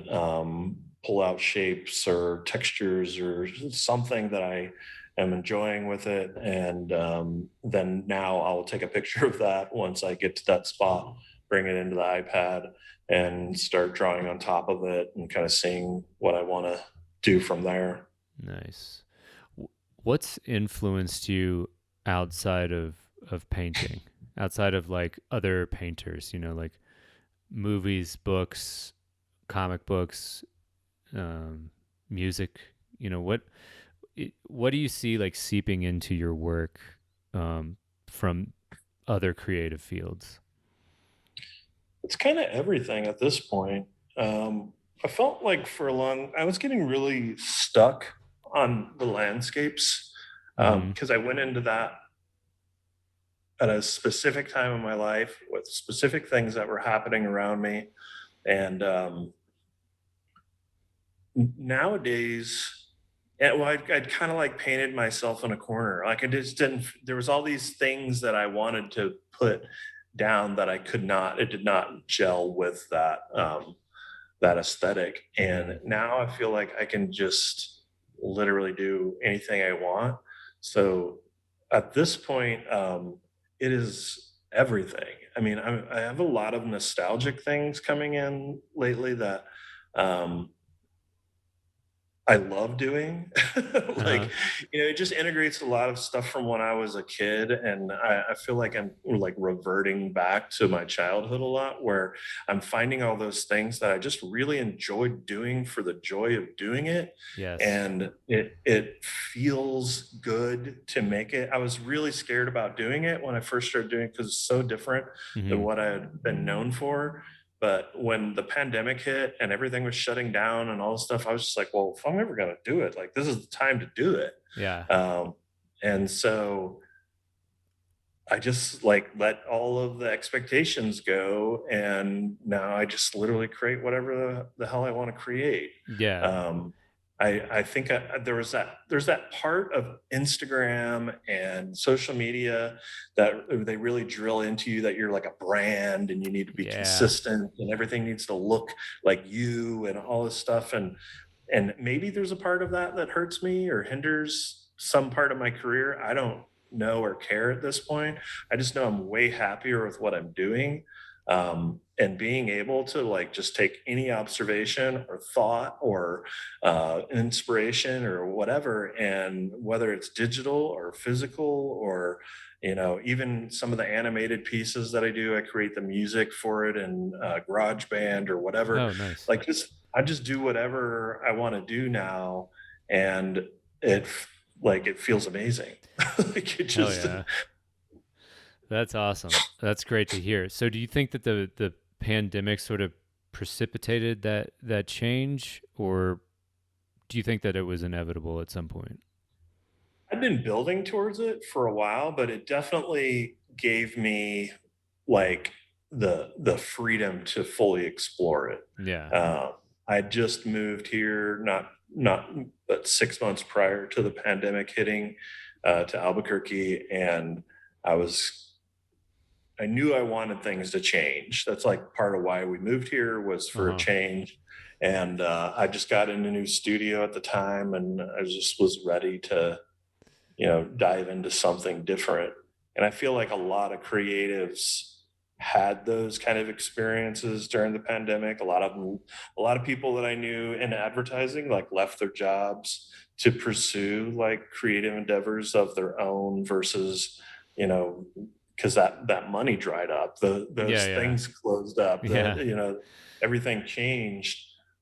C: pull out shapes or textures or something that I am enjoying with it. And then now I'll take a picture of that once I get to that spot, bring it into the iPad and start drawing on top of it and kind of seeing what I want to do from there.
A: Nice. What's influenced you outside of painting? Outside of like other painters, like movies, books, comic books, music. What do you see like seeping into your work from other creative fields?
C: It's kind of everything at this point. I felt like I was getting really stuck on the landscapes
A: Mm-hmm.
C: because I went into that at a specific time in my life with specific things that were happening around me. And nowadays, I'd kind of like painted myself in a corner. Like I just didn't, there was all these things that I wanted to put down that I could not, it did not gel with that aesthetic. And now I feel like I can just literally do anything I want. So at this point, it is everything. I mean, I have a lot of nostalgic things coming in lately that um, I love doing.
A: Uh-huh.
C: Like, it just integrates a lot of stuff from when I was a kid, and I feel like I'm like reverting back to my childhood a lot, where I'm finding all those things that I just really enjoyed doing for the joy of doing it,
A: Yes.
C: and it feels good to make it. I was really scared about doing it when I first started doing it because it's so different than
A: Hmm.
C: what I had been known for. But when the pandemic hit and everything was shutting down and all this stuff, I was just like, well, if I'm ever going to do it, like this is the time to do it.
A: Yeah.
C: Um, and so I just like let all of the expectations go. And now I just literally create whatever the hell I want to create.
A: Yeah.
C: Um, I think there's that part of Instagram and social media that they really drill into you that you're like a brand and you need to be
A: Yeah.
C: consistent and everything needs to look like you and all this stuff. And maybe there's a part of that that hurts me or hinders some part of my career. I don't know or care at this point. I just know I'm way happier with what I'm doing. And being able to like just take any observation or thought or inspiration or whatever, and whether it's digital or physical or even some of the animated pieces that I do, I create the music for it in GarageBand or whatever.
A: Oh, nice.
C: Like I just do whatever I want to do now, and it like it feels amazing. Like it
A: Hell
C: just
A: yeah. That's awesome. That's great to hear. So do you think that the pandemic sort of precipitated that change, or do you think that it was inevitable at some point?
C: I've been building towards it for a while, but it definitely gave me like the freedom to fully explore it.
A: Yeah.
C: I just moved here not but 6 months prior to the pandemic hitting to Albuquerque, and I was I knew I wanted things to change. That's like part of why we moved here was for a
A: Uh-huh.
C: change. And I just got in a new studio at the time, and I just was ready to dive into something different. And I feel like a lot of creatives had those kind of experiences during the pandemic. A lot of people that I knew in advertising like left their jobs to pursue like creative endeavors of their own versus, you know, because that money dried up,
A: Yeah,
C: those
A: yeah.
C: things closed up,
A: Yeah.
C: everything changed.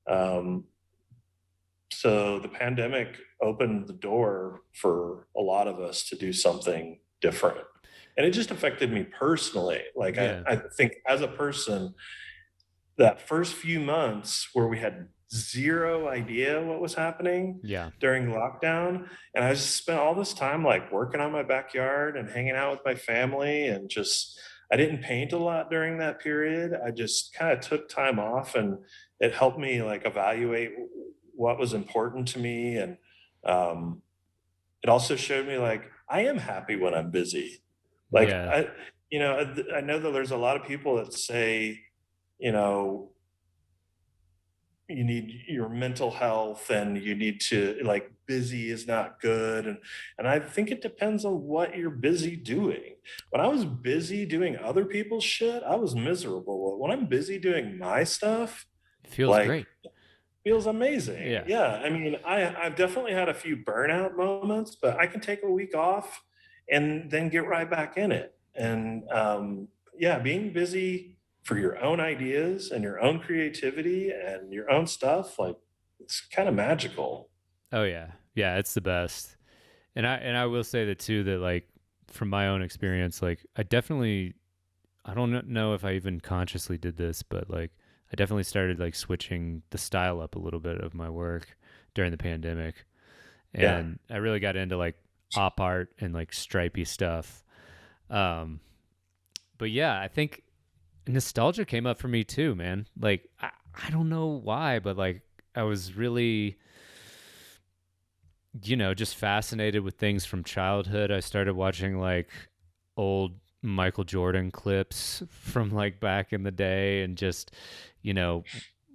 C: Um, so the pandemic opened the door for a lot of us to do something different. And it just affected me personally. Like
A: Yeah.
C: I think as a person, that first few months where we had zero idea what was happening
A: Yeah.
C: during lockdown, and I just spent all this time like working on my backyard and hanging out with my family, and just I didn't paint a lot during that period. I just kind of took time off, and it helped me like evaluate what was important to me. And um, it also showed me like I am happy when I'm busy. Like
A: Yeah.
C: I know that there's a lot of people that say, you know, you need your mental health and you need to like busy is not good. And I think it depends on what you're busy doing. When I was busy doing other people's shit, I was miserable. When I'm busy doing my stuff,
A: It feels
C: like
A: great.
C: feels amazing.
A: Yeah.
C: Yeah, I mean, I've definitely had a few burnout moments, but I can take a week off and then get right back in it. And yeah, being busy for your own ideas and your own creativity and your own stuff, like it's kind of magical.
A: Oh yeah. Yeah, it's the best. And I will say that too, that like from my own experience, like I don't know if I even consciously did this, but like I definitely started like switching the style up a little bit of my work during the pandemic.
C: Yeah.
A: And I really got into like op art and like stripy stuff. Um, but yeah, I think nostalgia came up for me too, man. Like I don't know why, but like I was really, just fascinated with things from childhood. I started watching like old Michael Jordan clips from like back in the day, and just, you know,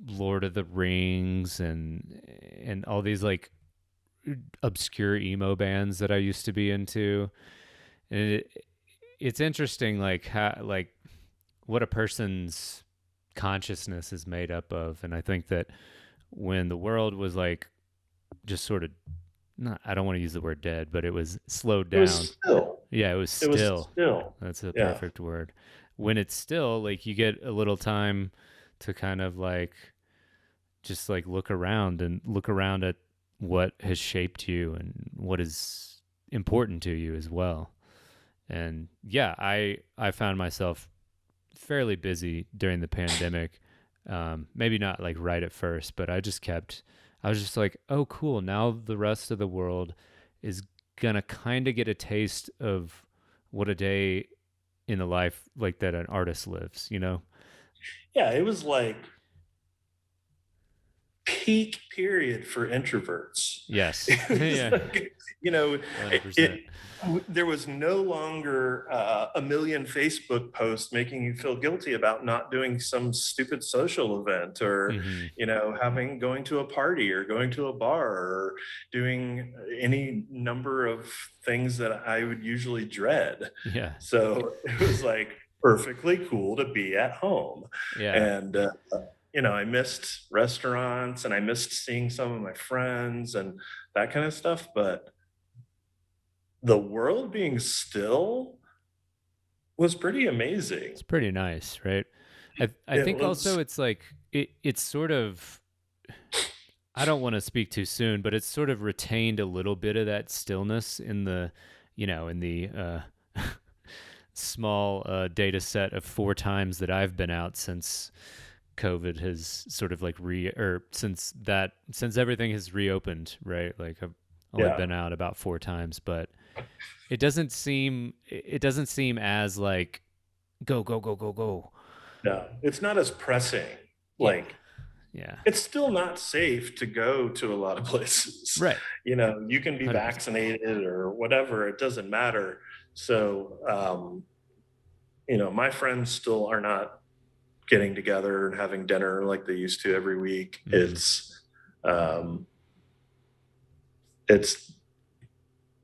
A: Lord of the Rings and all these like obscure emo bands that I used to be into. And it's interesting like how like what a person's consciousness is made up of. And I think that when the world was like just sort of not, I don't want to use the word dead, but it was slowed
C: It was
A: down.
C: still.
A: Yeah, it was
C: It was
A: still.
C: still.
A: That's a
C: Yeah.
A: perfect word. When it's still, like, you get a little time to kind of like just like look around at what has shaped you and what is important to you as well. And yeah, I found myself fairly busy during the pandemic. Maybe not like right at first, but I was just like, oh, cool. Now the rest of the world is gonna kind of get a taste of what a day in the life like that an artist lives, you know?
C: Yeah, it was like peak period for introverts.
A: Yes.
C: It was
A: Yeah.
C: like, you know, it
A: 100%.
C: there was no longer a million Facebook posts making you feel guilty about not doing some stupid social event, or
A: Hmm.
C: going to a party or going to a bar or doing any number of things that I would usually dread.
A: Yeah.
C: So it was like perfectly cool to be at home.
A: Yeah.
C: And I missed restaurants and I missed seeing some of my friends and that kind of stuff. But the world being still was pretty amazing.
A: It's pretty nice, right? I
C: It
A: think also
C: was,
A: it's like it's sort of, I don't want to speak too soon, but it's sort of retained a little bit of that stillness in the, in the small data set of 4 times that I've been out since COVID has sort of like since everything has reopened, right? Like I've only
C: yeah,
A: been out about 4 times, but it doesn't seem as like go go go go go.
C: yeah. It's not as pressing.
A: Yeah,
C: Like,
A: yeah,
C: it's still not safe to go to a lot of places.
A: right,
C: You can be
A: 100%.
C: vaccinated or whatever, it doesn't matter. So, my friends still are not getting together and having dinner like they used to every week.
A: Hmm.
C: Um, it's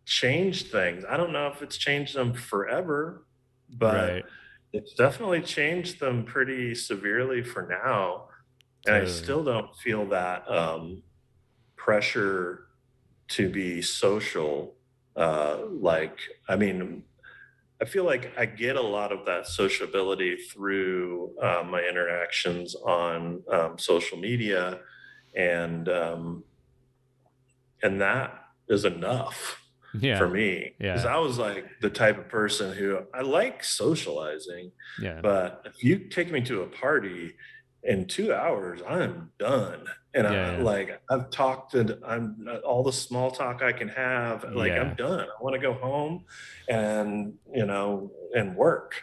C: changed things. I don't know if it's changed them forever, but
A: Right,
C: it's definitely changed them pretty severely for now. And I
A: totally.
C: still don't feel that pressure to be social. Like, I mean, I feel like I get a lot of that sociability through my interactions on social media, and that is enough for
A: Yeah,
C: me, because
A: yeah,
C: I was like the type of person who I like socializing,
A: yeah,
C: but if you take me to a party in 2 hours, I'm done. And
A: yeah, yeah,
C: I've talked and I'm all the small talk I can have. Like, I'm
A: yeah,
C: done. I want to go home and and work.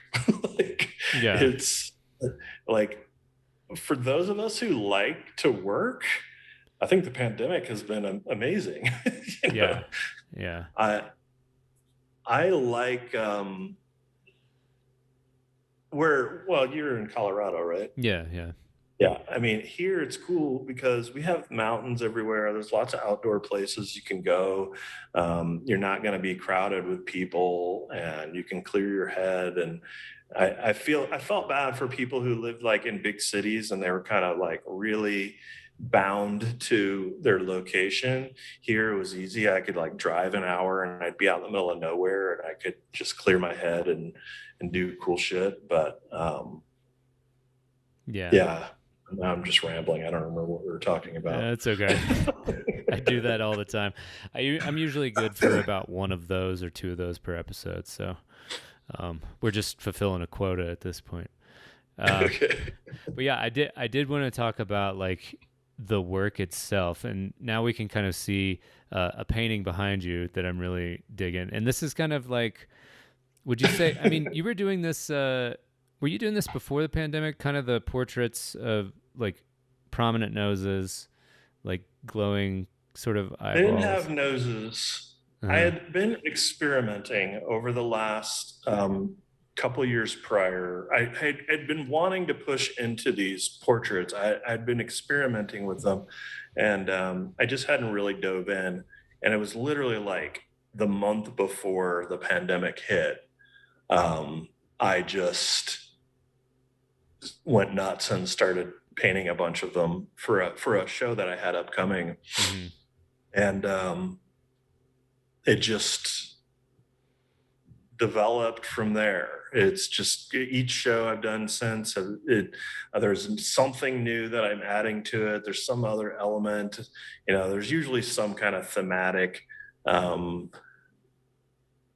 C: Like,
A: yeah,
C: it's like, for those of us who like to work, I think the pandemic has been amazing. you know,
A: yeah, yeah,
C: I I like where well, you're in Colorado, right?
A: yeah, yeah,
C: Yeah, I mean, here it's cool because we have mountains everywhere. There's lots of outdoor places you can go. You're not going to be crowded with people, and you can clear your head. And I felt bad for people who lived like in big cities and they were kind of like really bound to their location. Here it was easy. I could like drive an hour and I'd be out in the middle of nowhere and I could just clear my head and do cool shit. But
A: yeah.
C: yeah, now I'm just rambling. I don't remember what we were talking about.
A: It's okay. I do that all the time. I'm usually good for about one of those or two of those per episode, so we're just fulfilling a quota at this point. Uh,
C: Okay.
A: but yeah, I did want to talk about like the work itself, and now we can kind of see a painting behind you that I'm really digging. And this is kind of like, would you say? I mean, you were doing this. Were you doing this before the pandemic? Kind of the portraits of like prominent noses, like glowing sort of
C: I didn't
A: eyeballs.
C: have noses. I
A: Uh,
C: had been experimenting over the last couple years prior. I'd been wanting to push into these portraits. I'd been experimenting with them, and I just hadn't really dove in. And it was literally like the month before the pandemic hit. Um, I just went nuts and started painting a bunch of them for a show that I had upcoming.
A: hmm
C: And it just developed from there. It's just each show I've done since there's something new that I'm adding to it. There's some other element, there's usually some kind of thematic um,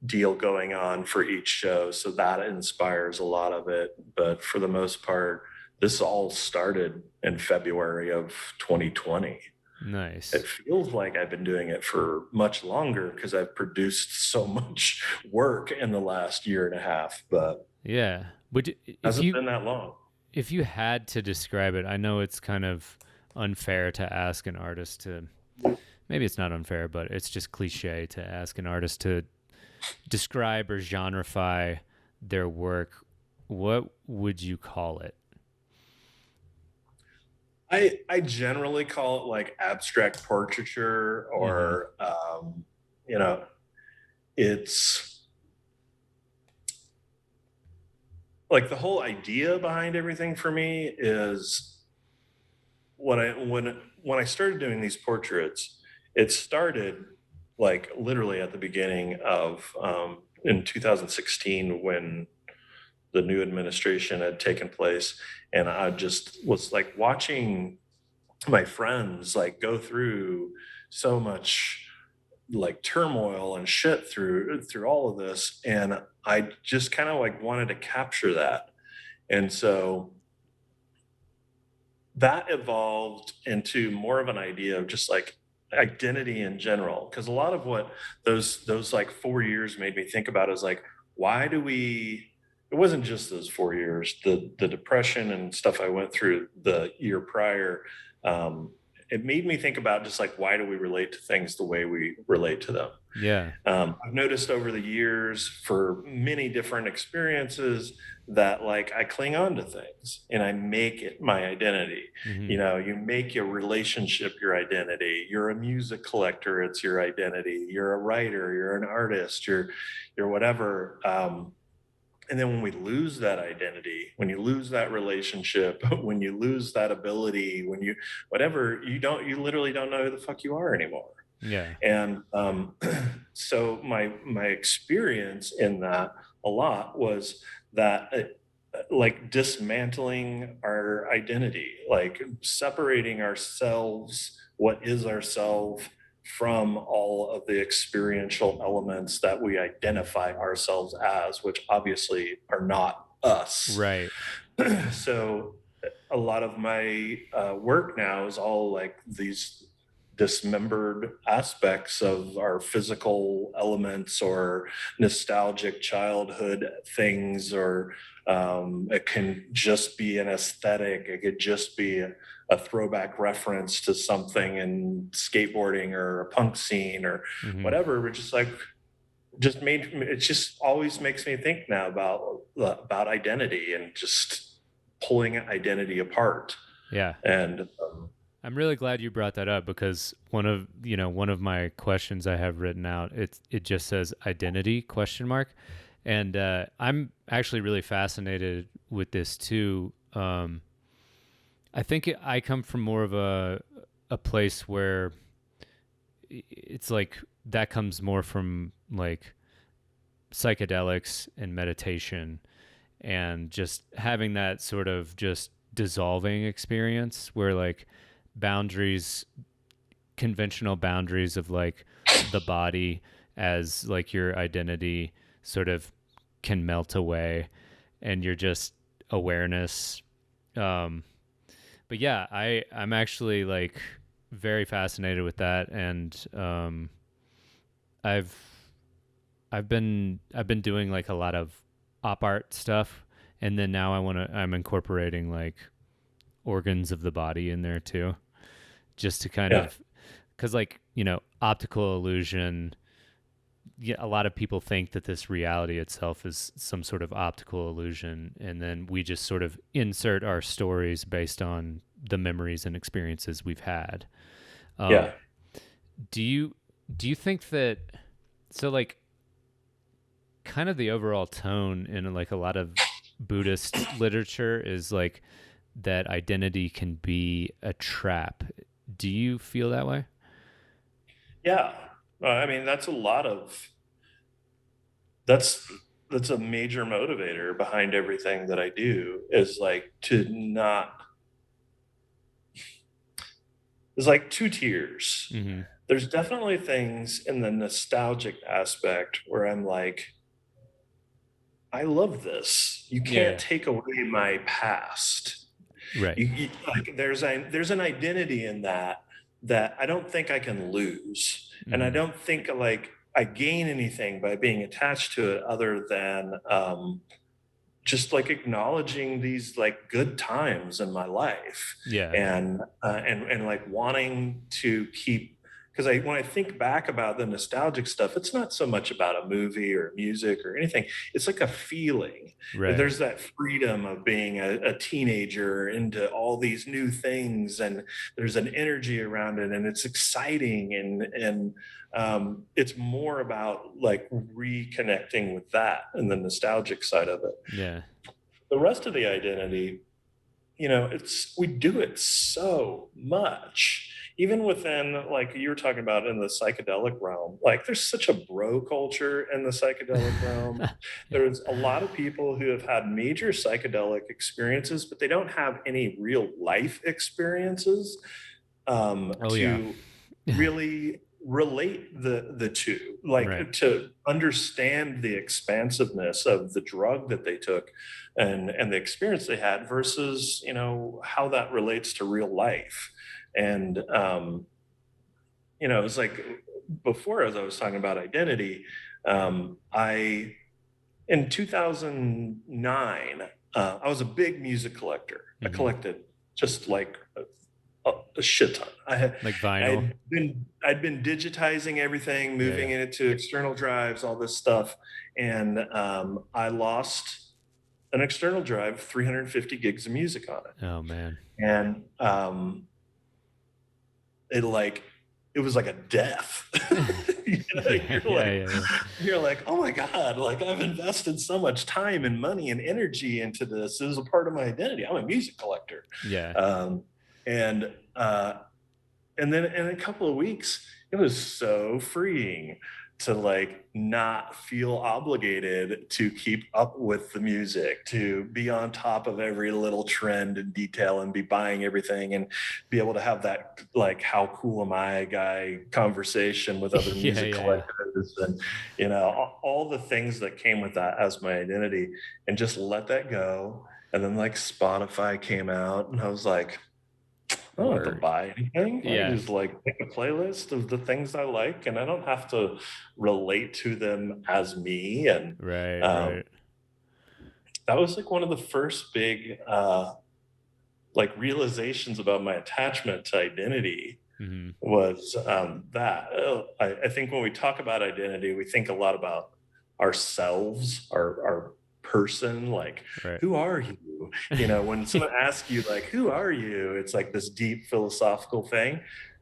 C: deal going on for each show. So that inspires a lot of it. But for the most part, this all started in February of 2020.
A: Nice.
C: It feels like I've been doing it for much longer because I've produced so much work in the last year and a half, but
A: Yeah.
C: it hasn't been that long.
A: If you had to describe it, I know it's kind of unfair to ask an artist to, maybe it's not unfair, but it's just cliche to ask an artist to describe or genreify their work. What would you call it?
C: I generally call it like abstract portraiture, or it's like the whole idea behind everything for me is when I started doing these portraits, it started like literally at the beginning of in 2016 when the new administration had taken place, and I just was like watching my friends like go through so much like turmoil and shit through all of this, and I just kind of like wanted to capture that. And so that evolved into more of an idea of just like identity in general, because a lot of what those like 4 years made me think about is like, why do we, it wasn't just those 4 years, the depression and stuff I went through the year prior. It made me think about just like, why do we relate to things the way we relate to them?
A: Yeah.
C: I've noticed over the years for many different experiences that like I cling on to things and I make it my identity.
A: Mm-hmm.
C: You make your relationship your identity. You're a music collector, it's your identity. You're a writer, you're an artist, you're whatever. And then when we lose that identity, when you lose that relationship, when you lose that ability, when you whatever, you literally don't know who the fuck you are anymore.
A: Yeah.
C: And so my experience in that a lot was that like dismantling our identity, like separating ourselves, what is ourselves, from all of the experiential elements that we identify ourselves as, which obviously are not us.
A: Right.
C: So a lot of my work now is all like these dismembered aspects of our physical elements or nostalgic childhood things, or it can just be an aesthetic, it could just be a throwback reference to something in skateboarding or a punk scene or whatever. We're just like, it just always makes me think now about identity and just pulling identity apart.
A: Yeah.
C: And
A: I'm really glad you brought that up, because one of my questions I have written out, it just says identity question mark. And I'm actually really fascinated with this too. I think I come from more of a place where it's like that comes more from like psychedelics and meditation, and just having that sort of just dissolving experience where like conventional boundaries of like the body as like your identity sort of can melt away, and you're just awareness. But yeah, I'm actually like very fascinated with that, and I've been doing like a lot of op art stuff, and then now I'm incorporating like organs of the body in there too, just to kind of, because like optical illusion, a lot of people think that this reality itself is some sort of optical illusion, and then we just sort of insert our stories based on the memories and experiences we've had. Do you think that, so like kind of the overall tone in like a lot of Buddhist literature is like that identity can be a trap? Do you feel that way?
C: Yeah. I mean, that's a lot of that's that's a major motivator behind everything that I do is like to not there's like two tiers.
A: Hmm.
C: There's definitely things in the nostalgic aspect where I'm like, I love this. You can't
A: Yeah.
C: take away my past.
A: Right.
C: Like there's an identity in that that I don't think I can lose, and I
A: Hmm.
C: don't think like I gain anything by being attached to it other than just like acknowledging these like good times in my life
A: Yeah.
C: and like wanting to keep because I when I think back about the nostalgic stuff, it's not so much about a movie or music or anything. It's like a feeling.
A: Right.
C: There's that freedom of being a teenager into all these new things, and there's an energy around it, and it's exciting, and it's more about like reconnecting with that and the nostalgic side of it.
A: Yeah.
C: The rest of the identity, it's we do it so much. Even within, like you were talking about in the psychedelic realm, like there's such a bro culture in the psychedelic realm.
A: Yeah.
C: There's a lot of people who have had major psychedelic experiences, but they don't have any real life experiences
A: Oh yeah.
C: to really relate the two,
A: Right.
C: like to understand the expansiveness of the drug that they took and the experience they had versus how that relates to real life. And it's like before, as I was talking about identity, I in 2009 I was a big music collector. I
A: Hmm.
C: collected just like a shit ton.
A: Like vinyl.
C: I'd been digitizing everything,
A: Yeah.
C: moving
A: Yeah.
C: it to external drives, all this stuff, and I lost an external drive, 350 gigs of music on it,
A: Oh man.
C: and it like it was like a death.
A: Yeah.
C: You're
A: Yeah.
C: like
A: Yeah. Yeah.
C: you're like, oh my god, like I've invested so much time and money and energy into this. This is a part of my identity. I'm a music collector,
A: Yeah.
C: um, and and then in a couple of weeks it was so freeing to like not feel obligated to keep up with the music, to be on top of every little trend and detail and be buying everything and be able to have that like how cool am I guy conversation with other
A: Yeah.
C: music
A: Yeah.
C: collectors, and all the things that came with that as my identity, and just let that go. And then like Spotify came out and I was like, I don't have to
A: Word.
C: buy anything. I can
A: Yeah.
C: just like make a playlist of the things I like, and I don't have to relate to them as me. And
A: Right.
C: um,
A: Right.
C: that was like one of the first big like realizations about my attachment to identity
A: Hmm.
C: was that I think when we talk about identity, we think a lot about ourselves, our person, like
A: Right.
C: who are you? When someone asks you like who are you, it's like this deep philosophical thing.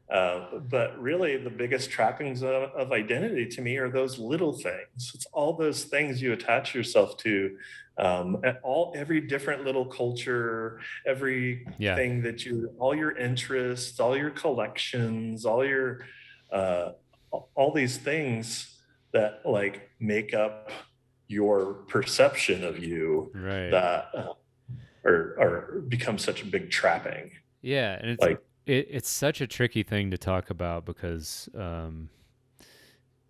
C: But really, the biggest trappings of identity to me are those little things. It's all those things you attach yourself to, at every different little culture,
A: Yeah.
C: everything that all your interests, all your collections, uh, all these things that like make up your perception of you
A: Right.
C: that are become such a big trapping.
A: Yeah, and
C: Like,
A: it's such a tricky thing to talk about because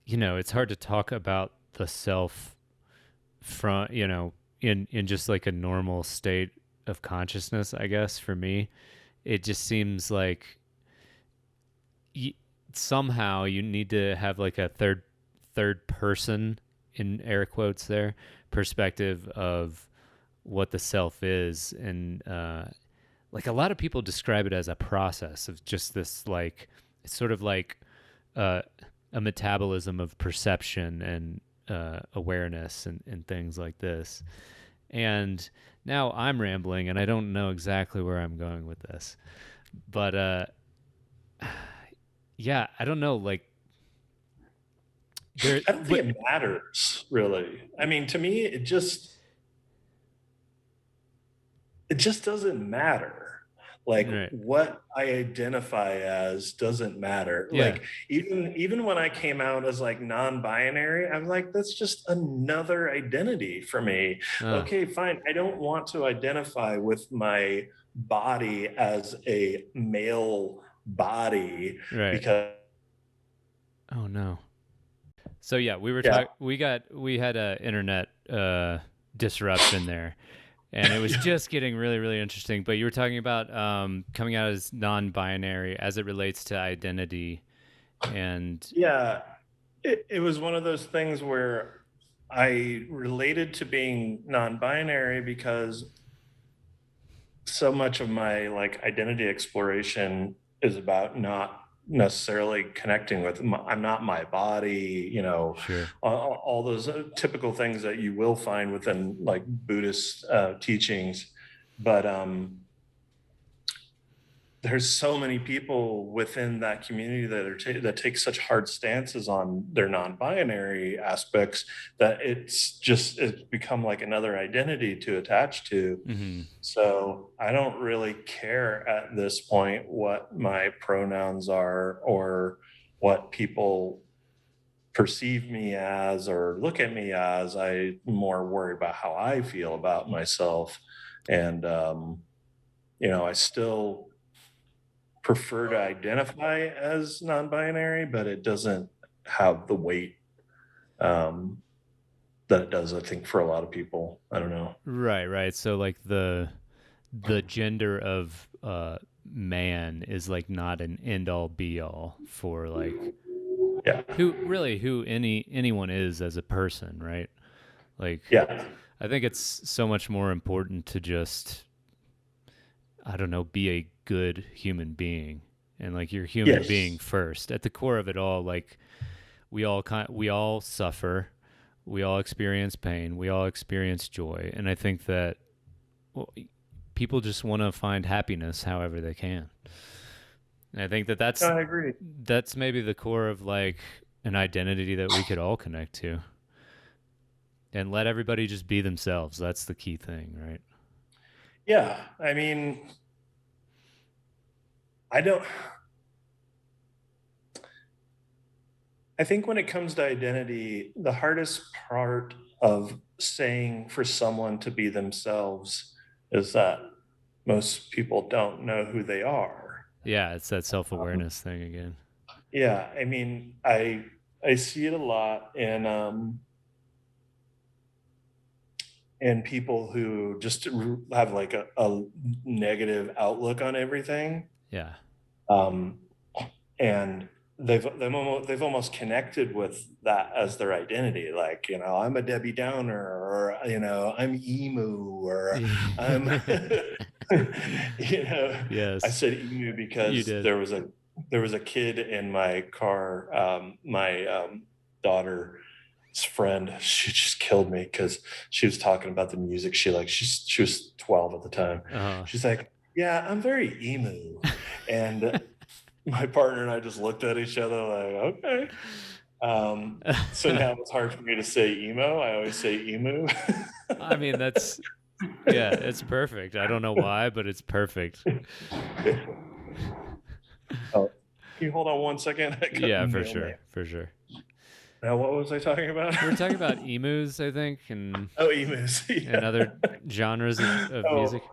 A: it's hard to talk about the self from in just like a normal state of consciousness. I guess for me, it just seems like y- somehow you need to have like a third person in air quotes there perspective of what the self is, and like a lot of people describe it as a process of just this like it's sort of like uh, a metabolism of perception and awareness and things like this. And now I'm rambling and I don't know exactly where I'm going with this, but yeah, I don't know, like there
C: I don't think
A: what
C: it matters really. I mean, to me, it just doesn't matter. Like
A: Right.
C: what I identify as doesn't matter.
A: Yeah.
C: Like even when I came out as like non-binary, I'm like, that's just another identity for me.
A: Oh,
C: Okay, fine. I don't want to identify with my body as a male body
A: right.
C: because
A: Oh no. So yeah, we were
C: yeah,
A: talking. We had a internet disruption there, and it was just getting really really interesting. But you were talking about coming out as non-binary as it relates to identity, and
C: yeah, it was one of those things where I related to being non-binary because so much of my like identity exploration is about not necessarily connecting with I'm not my body, you know,
A: sure.
C: all those typical things that you will find within like Buddhist teachings. But there's so many people within that community that that take such hard stances on their non-binary aspects that it's become like another identity to attach to.
A: Mm-hmm.
C: So I don't really care at this point what my pronouns are or what people perceive me as or look at me as. I more worry about how I feel about myself. And you know, I still prefer to identify as non-binary, but it doesn't have the weight um, that it does, I think, for a lot of people. I don't know.
A: Right, right. So like the gender of man is like not an end all be all for like
C: Yeah,
A: who anyone is as a person, right? Like
C: yeah,
A: I think it's so much more important to just I don't know, be a good human being and like you're human being
C: yes,
A: first. At the core of it all, like we all suffer, we all experience pain, we all experience joy, and I think that well, people just want to find happiness however they can. And I think that
C: no, I agree.
A: that's maybe the core of like an identity that we could all connect to and let everybody just be themselves. That's the key thing, right?
C: Yeah, I mean, I don't. I think when it comes to identity, the hardest part of saying for someone to be themselves is that most people don't know who they are.
A: Yeah, it's that
C: Um,
A: self-awareness thing again.
C: yeah, I mean, I see it a lot in people who just have like a negative outlook on everything,
A: Yeah.
C: um, and they've almost connected with that as their identity. Like, you know, I'm a Debbie Downer, or you know, I'm emu, or I'm, you know, I
A: Yes,
C: said emu
A: you
C: because
A: did.
C: there was a kid in my car, my daughter's friend. She just killed me because she was talking about the music she liked. She was 12 at the time.
A: Uh,
C: She's like, "Yeah, I'm very emu," and my partner and I just looked at each other like, okay. So now it's hard for me to say emo. I always say emu.
A: I mean, that's yeah, it's perfect. I don't know why, but it's perfect.
C: Oh, can you hold on one second? I got
A: Yeah, for
C: mail me.
A: sure, for sure.
C: Now, what was I talking about?
A: We were talking about emus, I think,
C: Oh, emus.
A: and
C: Yeah.
A: other genres of
C: Oh,
A: music.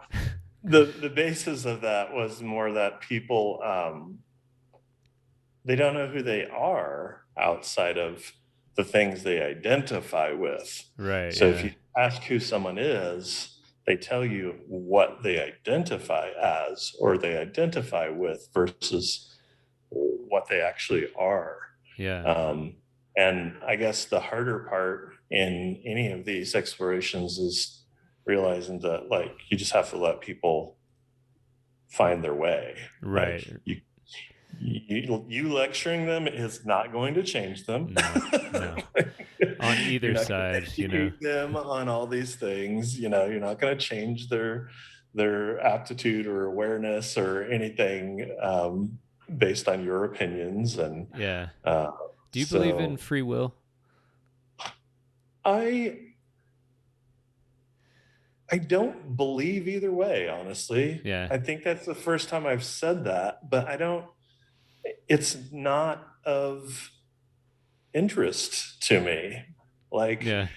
C: the basis of that was more that people they don't know who they are outside of the things they identify with.
A: Right,
C: So if
A: yeah.
C: you ask who someone is, they tell you what they identify as or they identify with versus what they actually are.
A: Yeah.
C: Um, and I guess the harder part in any of these explorations is realizing that like you just have to let people find their way. Like
A: Right.
C: you lecturing them is not going to change them.
A: No. No. On
C: You're
A: either
C: not going to
A: side, you know.
C: educate them on all these things. You know, you're not going to change their aptitude or awareness or anything based on your opinions. And
A: Yeah.
C: uh,
A: Do you believe in
C: so
A: free will?
C: I I don't believe either way, honestly.
A: Yeah.
C: I think that's the first time I've said that, but I don't, it's not of interest to me. Like,
A: Yeah.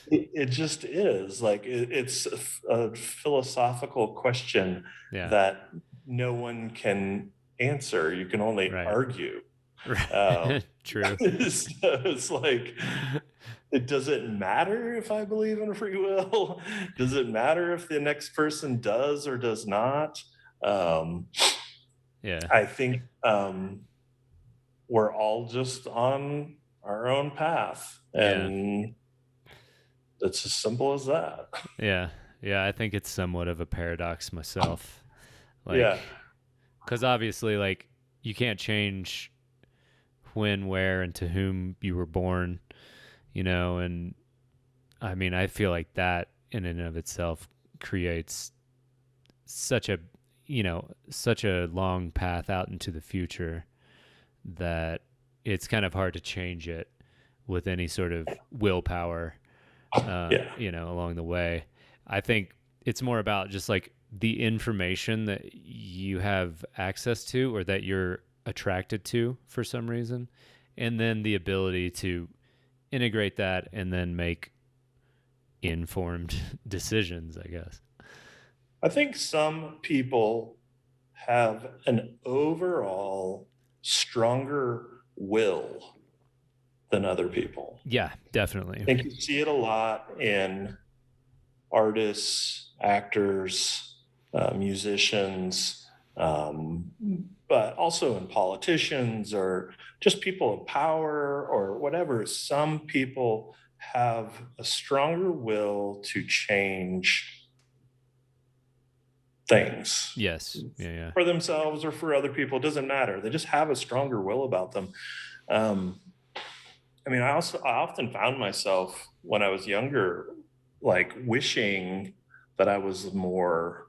C: it just is. Like, it's a philosophical question
A: Yeah.
C: that no one can answer. You can only
A: Right.
C: argue.
A: Right. True.
C: So it's like, it doesn't matter if I believe in free will. Does it matter if the next person does or does not? Um,
A: Yeah.
C: I think we're all just on our own path,
A: Yeah.
C: and it's as simple as that.
A: Yeah. Yeah. I think it's somewhat of a paradox myself.
C: Yeah,
A: Like, because obviously, like, you can't change when, where, and to whom you were born, and I mean, I feel like that in and of itself creates such a, such a long path out into the future that it's kind of hard to change it with any sort of willpower,
C: yeah,
A: along the way. I think it's more about just like the information that you have access to or that you're attracted to for some reason, and then the ability to integrate that and then make informed decisions, I guess.
C: I think some people have an overall stronger will than other people.
A: Yeah,
C: I
A: definitely.
C: think you see it a lot in artists, actors, musicians, but also in politicians or just people of power or whatever. Some people have a stronger will to change things
A: Yes. Yeah.
C: for themselves or for other people. It doesn't matter. They just have a stronger will about them. Um, I mean, I often found myself when I was younger, like wishing that I was more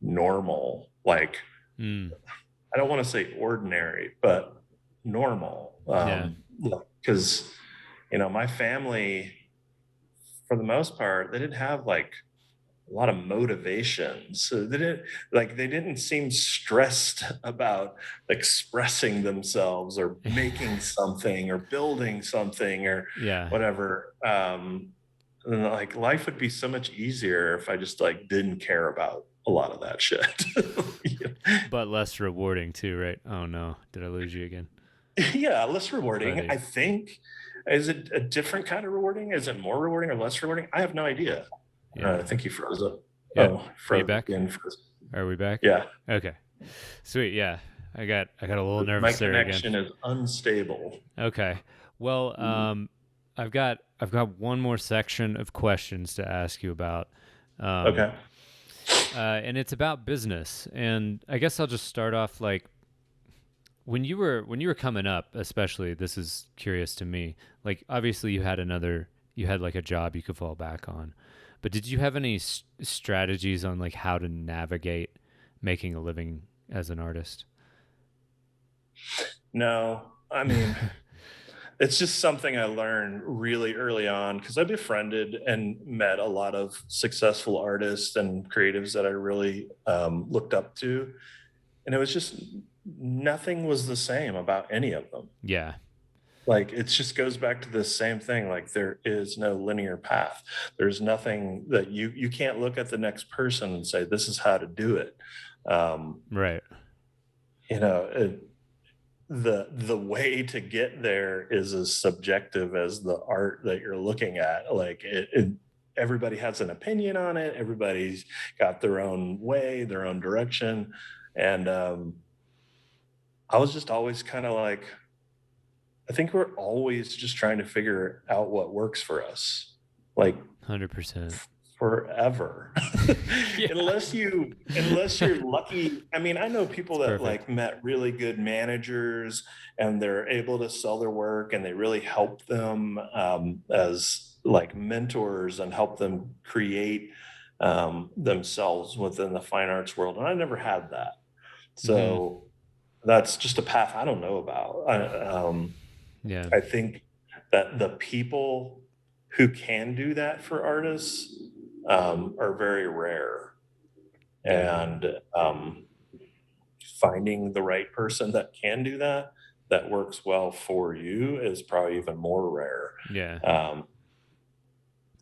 C: normal. Like,
A: Mm,
C: I don't want to say ordinary, but normal.
A: yeah.
C: Because, my family, for the most part, they didn't have like a lot of motivation. So they didn't seem stressed about expressing themselves or making something or building something or
A: Yeah.
C: whatever. And like life would be so much easier if I just like didn't care about a lot of that shit.
A: But less rewarding too, right? Oh no, did I lose you again?
C: Yeah, less rewarding.
A: Buddy.
C: I think. Is it a different kind of rewarding? Is it more rewarding or less rewarding? I have no idea.
A: Yeah.
C: I think you froze up.
A: Yeah.
C: Oh,
A: Are you
C: froze
A: back?
C: again.
A: Are we back?
C: Yeah.
A: Okay. Sweet. Yeah. I got a little
C: My
A: nervous there again.
C: connection is unstable.
A: Okay. Well, I've got one more section of questions to ask you about.
C: Okay.
A: And it's about business. And I guess I'll just start off like when you were coming up, especially, this is curious to me. Like obviously you had like a job you could fall back on. But did you have any strategies on like how to navigate making a living as an artist?
C: No, I mean, it's just something I learned really early on because I befriended and met a lot of successful artists and creatives that I really looked up to. And it was just nothing was the same about any of them.
A: Yeah.
C: Like it just goes back to the same thing. Like there is no linear path. There's nothing that you can't look at the next person and say, this is how to do it.
A: Right.
C: The way to get there is as subjective as the art that you're looking at. Like everybody has an opinion on it. Everybody's got their own way, their own direction. And I was just always kind of like, I think we're always just trying to figure out what works for us. Like
A: 100%.
C: forever.
A: Yeah.
C: unless you're lucky. I mean, I know people that like met really good managers and they're able to sell their work and they really help them as like mentors and help them create themselves within the fine arts world. And I never had that. So that's just a path I don't know about.
A: Yeah.
C: I think that the people who can do that for artists are very rare.
A: Yeah.
C: And finding the right person that can do that, that works well for you, is probably even more rare.
A: Yeah.
C: Um,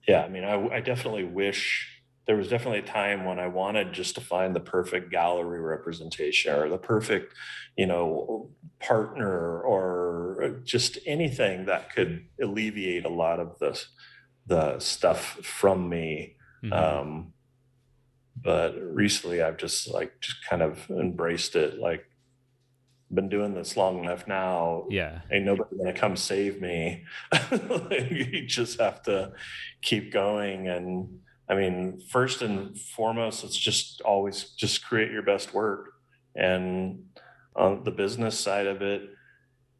C: yeah, I mean, I definitely wish there was definitely a time when I wanted just to find the perfect gallery representation or the perfect, partner, or just anything that could alleviate a lot of the stuff from me.
A: Hmm.
C: Um, but recently I've just kind of embraced it. Like, been doing this long enough now.
A: Yeah.
C: Ain't nobody gonna come save me. You just have to keep going. And I mean, first and foremost, it's just always just create your best work. And on the business side of it,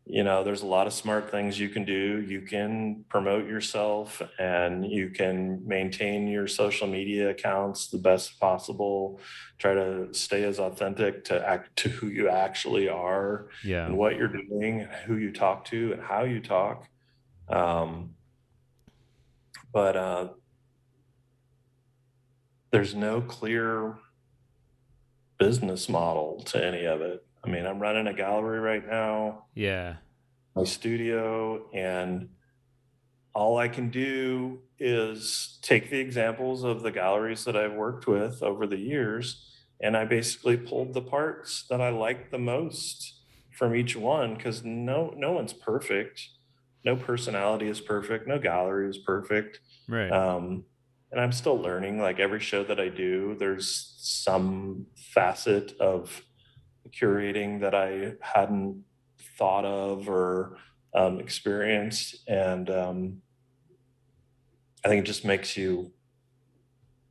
C: there's a lot of smart things you can do. You can promote yourself, and you can maintain your social media accounts the best possible. Try to stay as authentic to who you actually are
A: Yeah.
C: and what you're doing, and who you talk to and how you talk. Um, but there's no clear business model to any of it. I mean, I'm running a gallery right now,
A: Yeah.
C: my studio, and all I can do is take the examples of the galleries that I've worked with over the years, and I basically pulled the parts that I liked the most from each one, because no one's perfect. No personality is perfect. No gallery is perfect.
A: Right.
C: Um, and I'm still learning. Like, every show that I do, there's some facet of curating that I hadn't thought of or experienced. And I think it just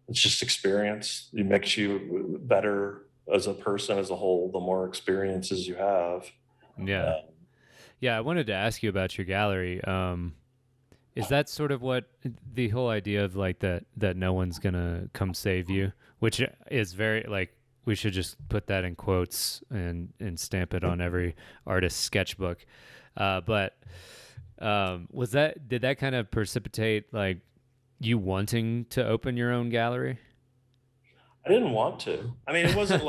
C: it's just experience. It makes you better as a person as a whole, the more experiences you have.
A: Yeah.
C: Um,
A: Yeah. I wanted to ask you about your gallery. Is that sort of what the whole idea of like that no one's gonna come save you, which is very like we should just put that in quotes and stamp it on every artist's sketchbook. But did that kind of precipitate like you wanting to open your own gallery?
C: I didn't want to. I mean, it wasn't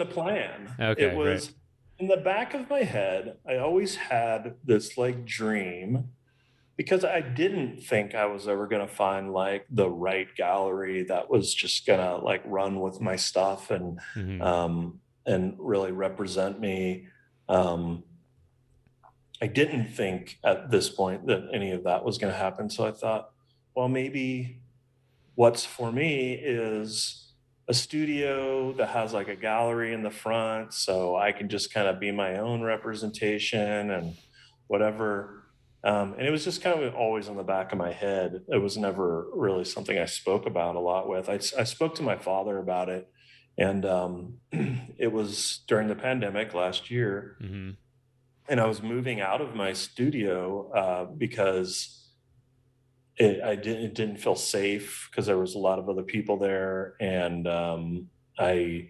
C: a plan. It
A: Okay, right.
C: was in the back of my head. I always had this like dream, because I didn't think I was ever going to find like the right gallery that was just going to like run with my stuff
A: Hmm.
C: um, and really represent me. Um, I didn't think at this point that any of that was going to happen. So I thought, well, maybe what's for me is a studio that has like a gallery in the front, so I can just kind of be my own representation and whatever. And it was just kind of always in the back of my head. It was never really something I spoke about a lot with. I spoke to my father about it, and it was during the pandemic last year,
A: Hmm.
C: and I was moving out of my studio because it didn't feel safe, because there was a lot of other people there. And I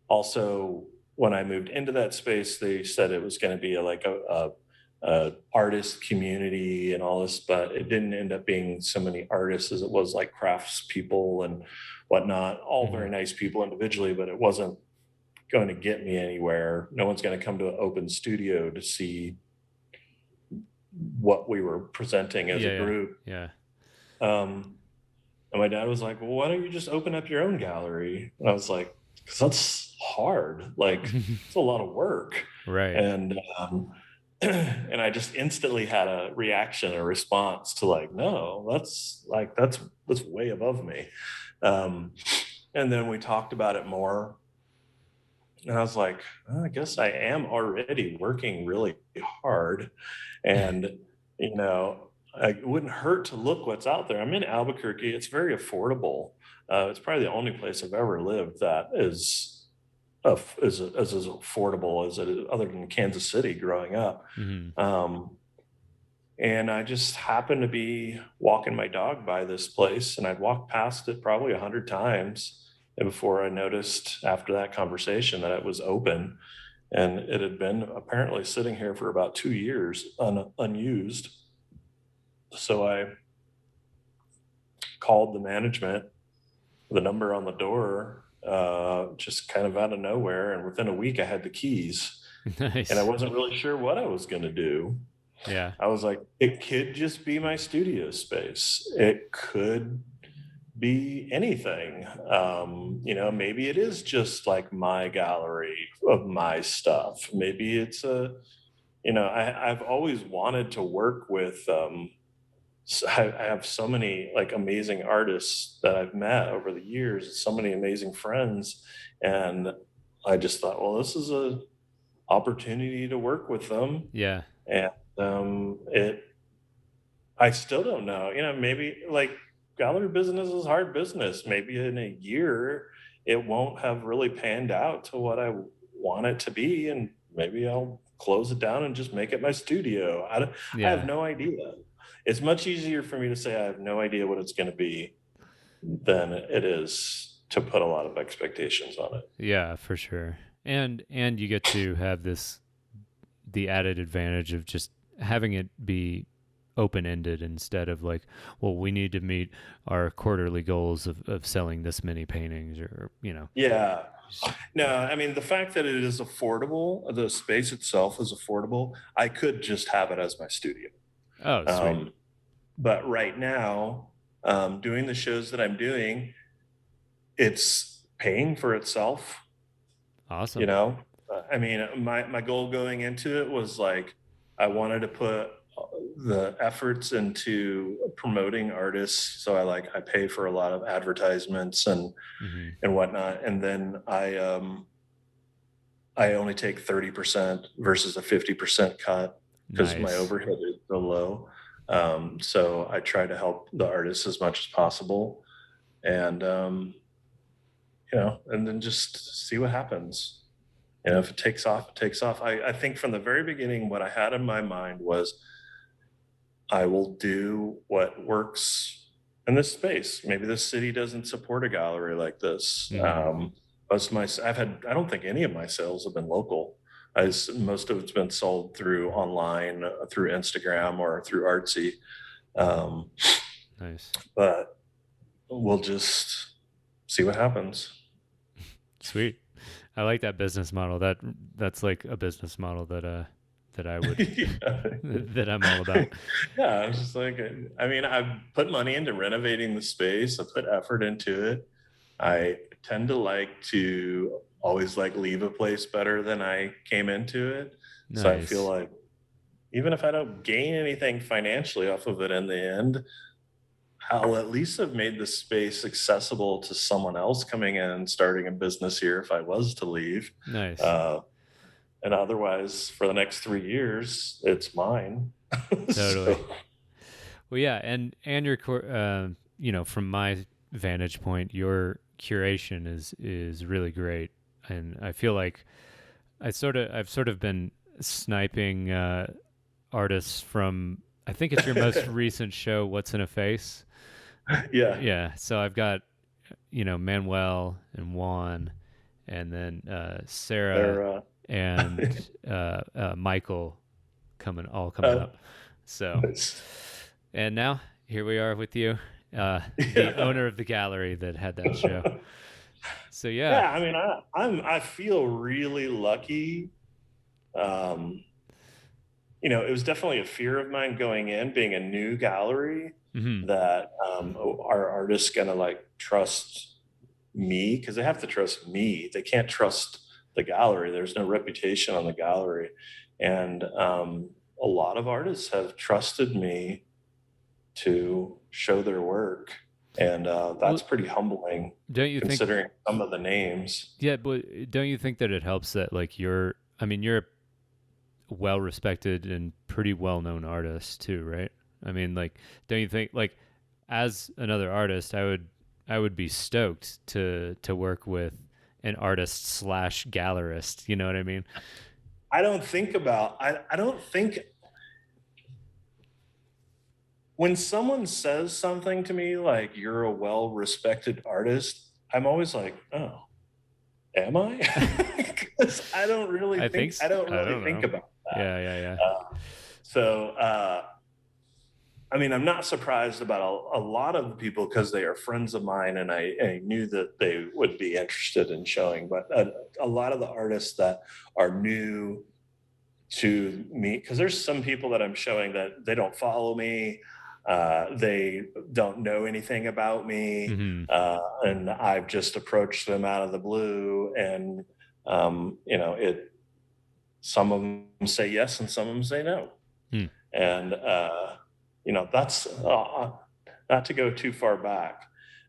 C: also, when I moved into that space, they said it was going to be like a artist community and all this, but it didn't end up being so many artists as it was like crafts people and whatnot. All
A: Hmm.
C: very nice people individually, but it wasn't going to get me anywhere. No one's going to come to an open studio to see what we were presenting as a
A: Yeah, yeah,
C: group.
A: yeah.
C: Um, And my dad was like, "Well, why don't you just open up your own gallery?" And I was like, "Because that's hard. Like, it's a lot of work."
A: Right.
C: And and I just instantly had a reaction, a response to like, "No, that's way above me." Um, and then we talked about it more, and I was like, "Well, I guess I am already working really hard." And, you know, it wouldn't hurt to look what's out there. I'm in Albuquerque. It's very affordable. It's probably the only place I've ever lived that is as affordable as it is, other than Kansas City growing up.
A: Hmm.
C: Um, and I just happened to be walking my dog by this place, and I'd walked past it probably 100 times before I noticed after that conversation that it was open, and it had been apparently sitting here for about 2 years unused. So I called the management, the number on the door, just kind of out of nowhere. And within a week, I had the keys. And I
A: Nice.
C: wasn't really sure what I was going to do.
A: Yeah.
C: I was like, it could just be my studio space. It could be anything. Maybe it is just like my gallery of my stuff. Maybe it's I've always wanted to work with, I have so many like amazing artists that I've met over the years, so many amazing friends. And I just thought, well, this is a opportunity to work with them.
A: Yeah.
C: And I still don't know, maybe like gallery business is hard business. Maybe in a year it won't have really panned out to what I want it to be, and maybe I'll close it down and just make it my studio. I have
A: Yeah.
C: no idea. It's much easier for me to say I have no idea what it's going to be than it is to put a lot of expectations on it.
A: Yeah, for sure. And you get to have the added advantage of just having it be open-ended instead of like, well, we need to meet our quarterly goals of selling this many paintings, or
C: Yeah. No, I mean, the fact that it is affordable, the space itself is affordable, I could just have it as my studio.
A: Oh, sweet.
C: But right now, doing the shows that I'm doing, it's paying for itself.
A: Awesome.
C: I mean, my goal going into it was like, I wanted to put the efforts into promoting artists. So I pay for a lot of advertisements and whatnot. And then I only take 30% versus a 50% cut because my
A: Nice.
C: overhead is so low. So I try to help the artists as much as possible, and and then just see what happens. If it takes off, it takes off. I think from the very beginning, what I had in my mind was I will do what works in this space. Maybe this city doesn't support a gallery like this. I don't think any of my sales have been local. Most of it's been sold through online, through Instagram or through Artsy.
A: Nice.
C: But we'll just see what happens.
A: Sweet. I like that business model. That's like a business model that I would that I'm all about.
C: Yeah, I was just like, I mean, I've put money into renovating the space. I put effort into it. I tend to like to always like leave a place better than I came into it.
A: Nice.
C: So I feel like even if I don't gain anything financially off of it in the end, I'll at least have made the space accessible to someone else coming in and starting a business here if I was to leave.
A: Nice.
C: And otherwise, for the next 3 years, it's mine.
A: Totally. Well, yeah, and your from my vantage point, your curation is really great, and I feel like I've sort of been sniping artists from, I think it's your most recent show, What's in a Face.
C: Yeah.
A: Yeah. So I've got, Manuel and Juan, and then Sarah and Michael coming up. So, and now here we are with you, the owner of the gallery that had that show. So yeah.
C: I mean, I feel really lucky. It was definitely a fear of mine going in, being a new gallery, that our artists gonna like trust me, because they have to trust me. They can't trust the gallery. There's no reputation on the gallery, and a lot of artists have trusted me to show their work, and that's pretty humbling.
A: Don't you
C: considering some of the names?
A: Yeah, but don't you think that it helps that like you're a well-respected and pretty well-known artist too, right? I mean, like, don't you think, like, as another artist, I would be stoked to work with an artist / gallerist. You know what I mean?
C: I don't think when someone says something to me like you're a well-respected artist, I'm always like, oh, am I? Because I don't really think about that.
A: Yeah.
C: So I mean, I'm not surprised about a lot of the people because they are friends of mine, and I knew that they would be interested in showing. But a lot of the artists that are new to me, because there's some people that I'm showing that they don't follow me, they don't know anything about me,
A: Hmm.
C: and I've just approached them out of the blue, and it. Some of them say yes, and some of them say no,
A: Hmm.
C: and that's not to go too far back,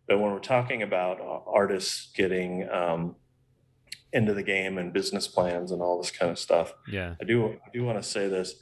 C: but when we're talking about artists getting into the game and business plans and all this kind of stuff,
A: Yeah.
C: I do want to say this.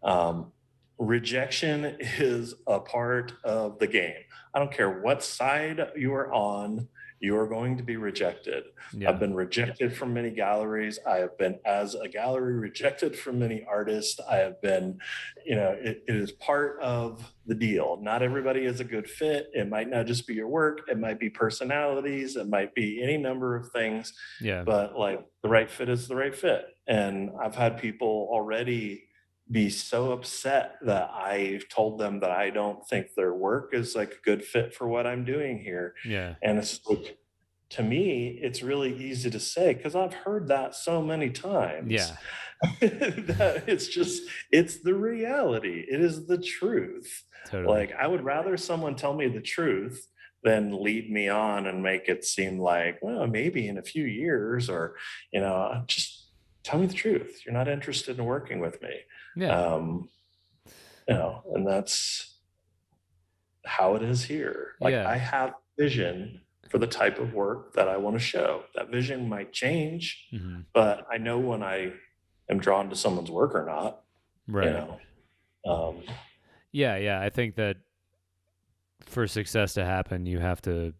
C: Um, Rejection is a part of the game. I don't care what side you are on, you are going to be rejected.
A: Yeah.
C: I've been rejected from many galleries. I have been, as a gallery, rejected from many artists. I have been, it is part of the deal. Not everybody is a good fit. It might not just be your work, it might be personalities, it might be any number of things,
A: Yeah.
C: but like the right fit is the right fit. And I've had people already be so upset that I've told them that I don't think their work is like a good fit for what I'm doing here.
A: Yeah.
C: And it's like, to me, it's really easy to say because I've heard that so many times.
A: Yeah.
C: That it's the reality. It is the truth.
A: Totally.
C: Like, I would rather someone tell me the truth than lead me on and make it seem like, well, maybe in a few years, or, just tell me the truth. You're not interested in working with me.
A: Yeah.
C: And that's how it is here. Like,
A: Yeah.
C: I have vision for the type of work that I want to show. That vision might change,
A: Hmm.
C: but I know when I am drawn to someone's work or not.
A: Right.
C: Yeah.
A: Yeah. I think that for success to happen, you have to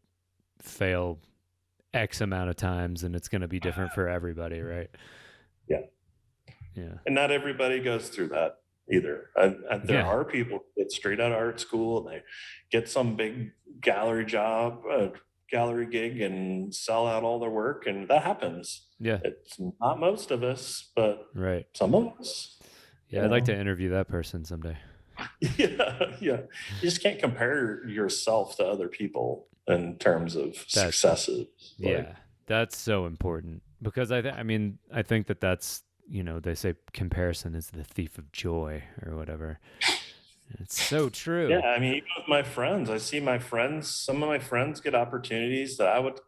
A: fail X amount of times, and it's going to be different for everybody, right?
C: Yeah.
A: Yeah.
C: And not everybody goes through that either. There are people that get straight out of art school and they get some big gallery job, gallery gig, and sell out all their work, and that happens.
A: Yeah.
C: It's not most of us, but
A: Right.
C: some of us.
A: Yeah. I'd like to interview that person someday.
C: Yeah. You just can't compare yourself to other people in terms of successes.
A: Yeah. That's so important because I think that that's, they say comparison is the thief of joy or whatever. It's so true.
C: Yeah, I mean, even with my friends, I see some of my friends get opportunities that I would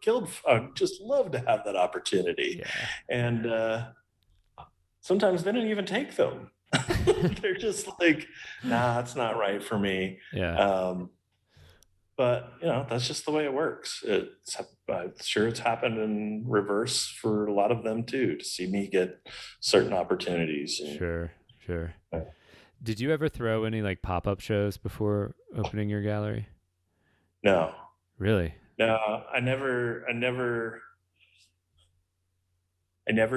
C: just love to have that opportunity.
A: Yeah.
C: And sometimes they don't even take them. They're just like, nah, that's not right for me.
A: Yeah.
C: But that's just the way it works. I'm sure it's happened in reverse for a lot of them too, to see me get certain opportunities.
A: Sure.
C: Yeah.
A: Did you ever throw any like pop-up shows before opening your gallery?
C: No.
A: Really?
C: No, I never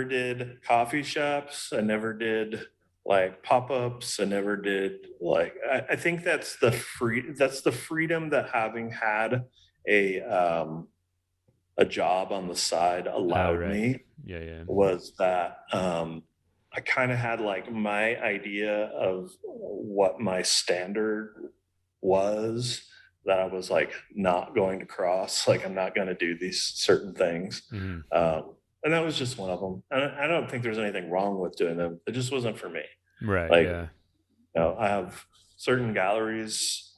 C: did coffee shops. I never did like pop-ups. I never did like, I think that's the freedom that having had a job on the side allowed me.
A: Yeah.
C: Was that I kind of had like my idea of what my standard was, that I was like not going to cross. Like, I'm not going to do these certain things.
A: Mm-hmm.
C: And that was just one of them. And I don't think there's anything wrong with doing them. It just wasn't for me.
A: Right.
C: Like,
A: Yeah.
C: I have certain galleries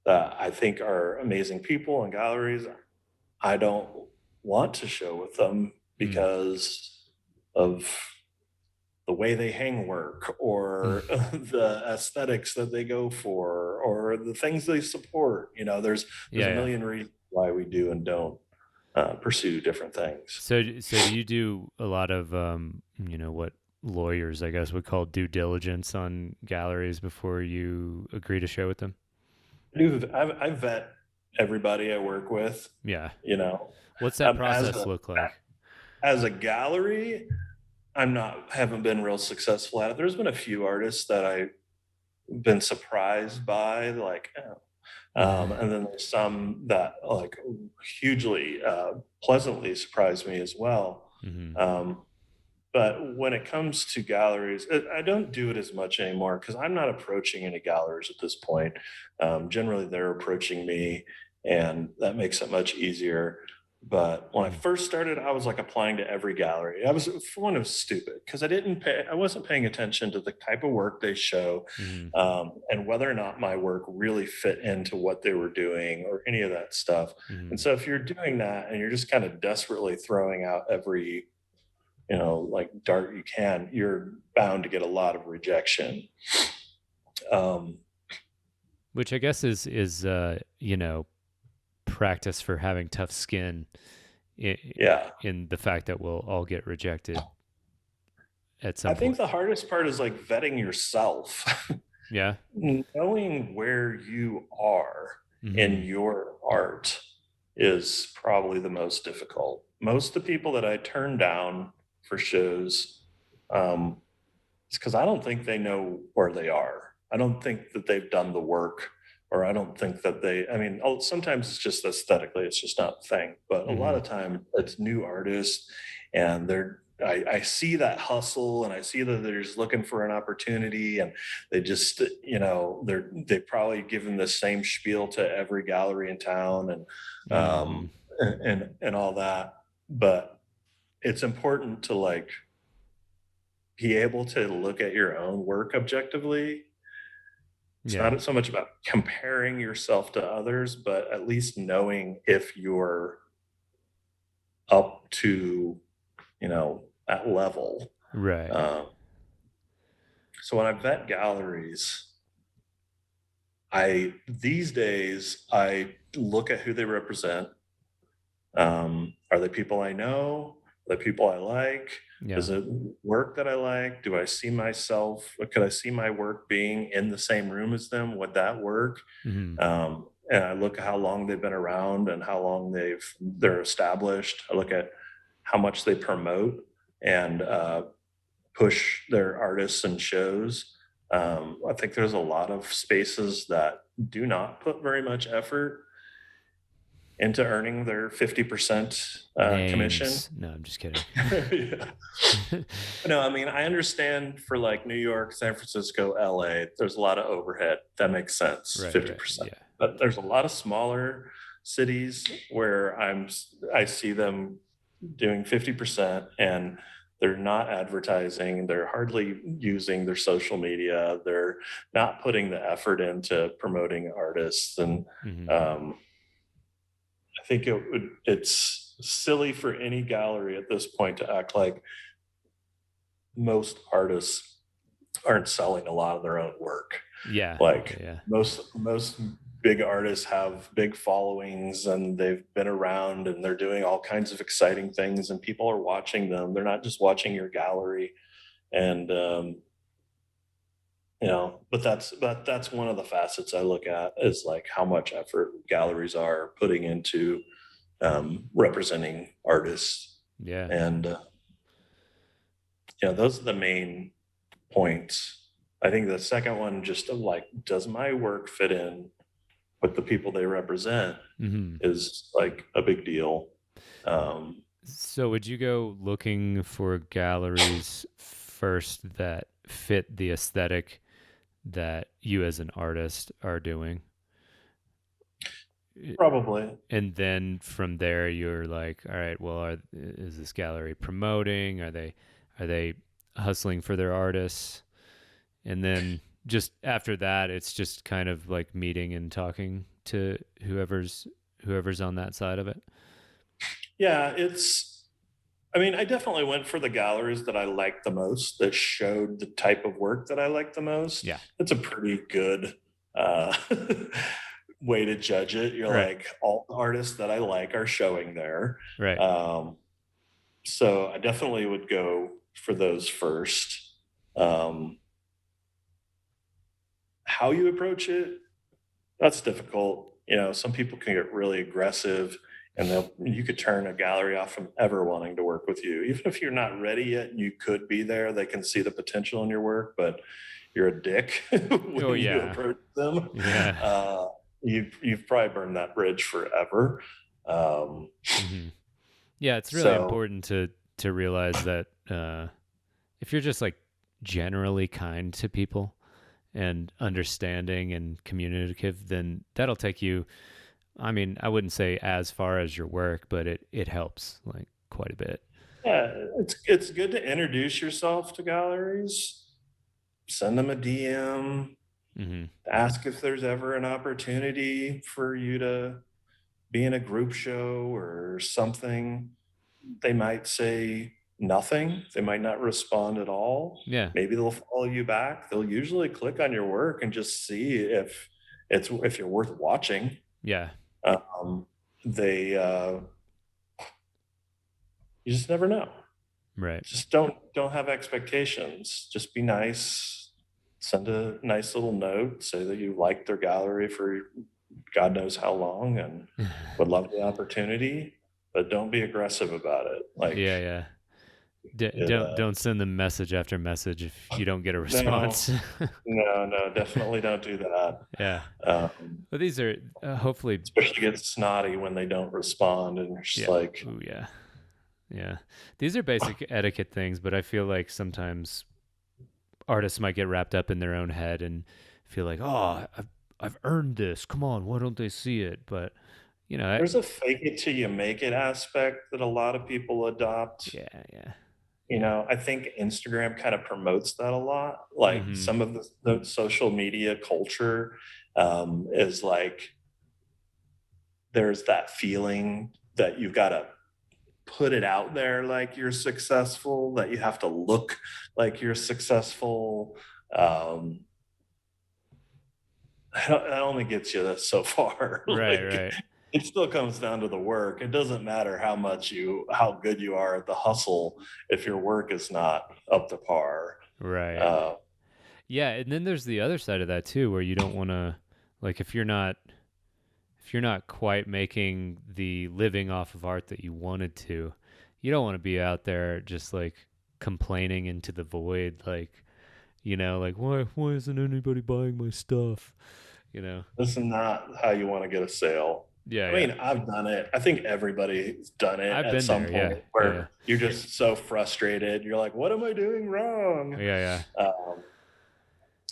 C: that I think are amazing people, and galleries I don't want to show with them because of the way they hang work, or the aesthetics that they go for, or the things they support. There's a million reasons why we do and don't pursue different things.
A: So do you do a lot of what lawyers, I guess, would call due diligence on galleries before you agree to show with them?
C: I vet everybody I work with.
A: Yeah. What's that process look like?
C: As a gallery, haven't been real successful at it. There's been a few artists that I've been surprised by, like, and then there's some that like hugely pleasantly surprised me as well.
A: Mm-hmm.
C: But when it comes to galleries, I don't do it as much anymore because I'm not approaching any galleries at this point. Generally, they're approaching me, and that makes it much easier. But when I first started, I was like applying to every gallery. For one, it was stupid because I wasn't paying attention to the type of work they show, and whether or not my work really fit into what they were doing or any of that stuff. And so if you're doing that and you're just kind of desperately throwing out every, like dart you can, you're bound to get a lot of rejection.
A: Which I guess is practice for having tough skin in the fact that we'll all get rejected at some point.
C: I think the hardest part is like vetting yourself.
A: Yeah.
C: Knowing where you are in your art is probably the most difficult. Most of the people that I turn down for shows, it's because I don't think they know where they are. I don't think that they've done the work, or I don't think that sometimes it's just aesthetically, it's just not a thing. But a lot of time it's new artists, and I see that hustle, and I see that they're just looking for an opportunity, and they just, they've probably given the same spiel to every gallery in town and all that. But it's important to like be able to look at your own work objectively. It's not so much about comparing yourself to others, but at least knowing if you're up to, that level.
A: Right.
C: So when I vet galleries, these days I look at who they represent. Are they people I know? Are they people I like?
A: Yeah.
C: Is it work that I like? Do I see myself? Could I see my work being in the same room as them? Would that work? And I look at how long they've been around and how long they're established. I look at how much they promote and push their artists and shows. I think there's a lot of spaces that do not put very much effort into earning their 50% commission.
A: No, I'm just kidding.
C: No, I mean, I understand for like New York, San Francisco, LA, there's a lot of overhead. That makes sense, 50%. Right, yeah. But there's a lot of smaller cities where I see them doing 50%, and they're not advertising. They're hardly using their social media. They're not putting the effort into promoting artists. And I think it's silly for any gallery at this point to act like most artists aren't selling a lot of their own work.
A: Yeah.
C: Like most big artists have big followings, and they've been around, and they're doing all kinds of exciting things, and people are watching them. They're not just watching your gallery. And but that's one of the facets I look at, is like how much effort galleries are putting into representing artists.
A: Yeah.
C: And those are the main points. I think the second one, just of like, does my work fit in with the people they represent, is like a big deal.
A: So would you go looking for galleries first that fit the aesthetic that you as an artist are doing?
C: Probably.
A: And then from there, you're like, all right, well, is this gallery promoting? Are they hustling for their artists? And then just after that, it's just kind of like meeting and talking to whoever's on that side of it. Yeah,
C: I definitely went for the galleries that I liked the most, that showed the type of work that I liked the most.
A: Yeah.
C: It's a pretty good way to judge it. You're right. Like, all the artists that I like are showing there.
A: Right.
C: So I definitely would go for those first. How you approach it, that's difficult. Some people can get really aggressive, and you could turn a gallery off from ever wanting to work with you. Even if you're not ready yet and you could be there, they can see the potential in your work, but you're a dick when you approach them.
A: Yeah.
C: You've probably burned that bridge forever.
A: Yeah, it's really important to realize that if you're just like generally kind to people and understanding and communicative, then that'll take you, I mean, I wouldn't say as far as your work, but it helps like quite a bit.
C: Yeah, it's good to introduce yourself to galleries, send them a DM,
A: Hmm.
C: ask if there's ever an opportunity for you to be in a group show or something. They might say nothing. They might not respond at all.
A: Yeah.
C: Maybe they'll follow you back. They'll usually click on your work and just see if you're worth watching.
A: Yeah.
C: They you just never know.
A: Right.
C: Just don't have expectations. Just be nice. Send a nice little note. Say that you liked their gallery for God knows how long and would love the opportunity, but don't be aggressive about it. Like,
A: Yeah. Yeah. Don't send them message after message if you don't get a
C: no,
A: response.
C: no, definitely don't do that.
A: Yeah.
C: Um,
A: But these are hopefully.
C: especially get snotty when they don't respond, and you're just
A: Yeah.
C: like,
A: Ooh, yeah. Yeah. These are basic etiquette things, but I feel like sometimes artists might get wrapped up in their own head and feel like, oh, I've earned this. Come on, why don't they see it? But you know,
C: there's a fake it till you make it aspect that a lot of people adopt.
A: yeah.
C: You know, I think Instagram kind of promotes that a lot. Like
A: Mm-hmm.
C: some of the social media culture is like, there's that feeling that you've got to put it out there like you're successful, that you have to look like you're successful. That only gets you so far.
A: Right,
C: Like,
A: right.
C: it still comes down to the work. It doesn't matter how good you are at the hustle if your work is not up to par.
A: Right. Yeah, and then there's the other side of that too, where you don't want to, like, if you're not quite making the living off of art that you wanted to, you don't want to be out there just like complaining into the void, like, you know, like why isn't anybody buying my stuff? You know.
C: This is not how you want to get a sale.
A: Yeah,
C: I
A: yeah.
C: mean, I've done it. I think everybody's done it
A: I've
C: at
A: been
C: some
A: there. Yeah,
C: point where
A: yeah,
C: you're just so frustrated. You're like, what am I doing wrong?
A: yeah,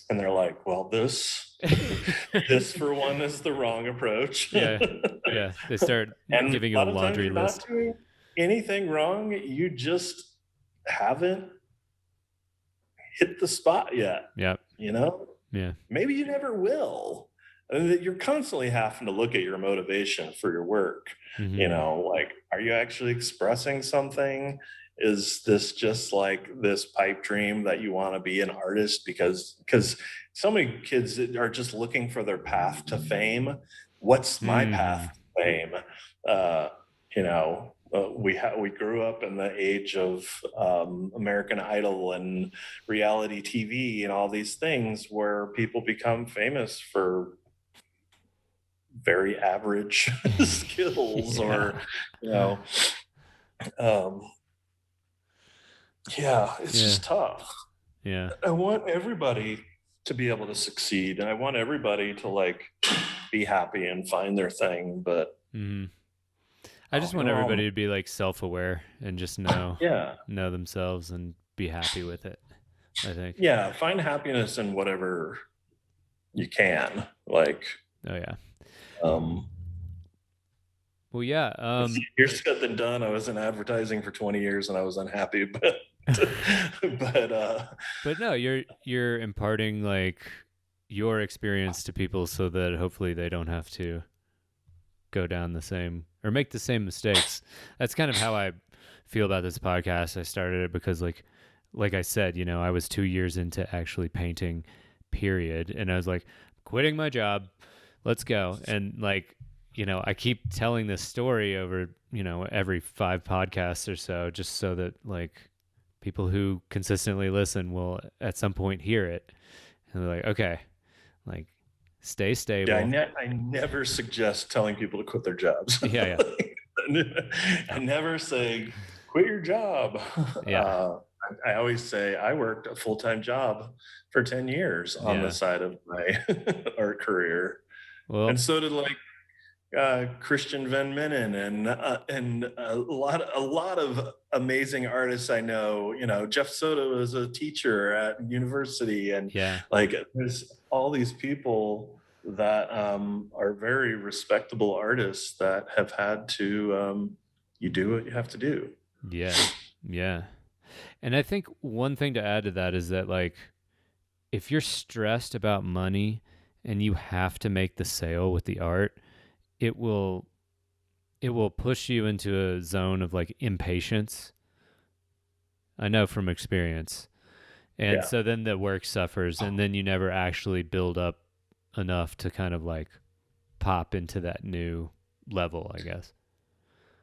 C: And they're like, well, this for one is the wrong approach.
A: yeah, yeah. They start
C: And
A: giving
C: a
A: you a
C: lot of times
A: laundry
C: you're
A: list.
C: not doing anything wrong. You just haven't hit the spot yet.
A: Yeah,
C: You know,
A: yeah,
C: maybe you never will. And you're constantly having to look at your motivation for your work. You
A: mm-hmm.
C: know, like, are you actually expressing something? Is this just like this pipe dream that you want to be an artist because so many kids are just looking for their path to fame? What's my
A: Mm-hmm.
C: path to fame? You know, we grew up in the age of American Idol and reality TV and all these things where people become famous for very average skills,
A: Yeah,
C: or you know, um, yeah, it's
A: yeah,
C: just tough.
A: yeah.
C: I want everybody to be able to succeed, and I want everybody to like be happy and find their thing. But
A: Mm-hmm. I just want
C: you know,
A: everybody to be like self-aware and just know
C: yeah,
A: themselves and be happy with it, I think.
C: yeah, find happiness in whatever you can. Like,
A: Oh yeah.
C: um,
A: Well, yeah.
C: it's easier said than done. I was in advertising for 20 years and I was unhappy, but
A: But no, you're imparting like your experience to people so that hopefully they don't have to go down the same or make the same mistakes. That's kind of how I feel about this podcast. I started it because like I said, you know, I was 2 years into actually painting, period, and I was like, quitting my job, let's go. And like, you know, I keep telling this story over, you know, every 5 podcasts or so, just so that like people who consistently listen will at some point hear it. And they're like, okay, like stay stable.
C: yeah, I never suggest telling people to quit their jobs.
A: Yeah.
C: I never say quit your job.
A: Yeah.
C: I always say I worked a full-time job for 10 years on
A: Yeah.
C: the side of my art career.
A: Well,
C: And so did like Christian Van Minnen and a lot of amazing artists I know. You know, Jeff Soto is a teacher at university, and
A: Yeah.
C: like there's all these people that are very respectable artists that have had to you do what you have to do.
A: Yeah. Yeah. And I think one thing to add to that is that, like, if you're stressed about money and you have to make the sale with the art, it will push you into a zone of like impatience. I know from experience. And
C: Yeah.
A: so then the work suffers, and then you never actually build up enough to kind of like pop into that new level, I guess.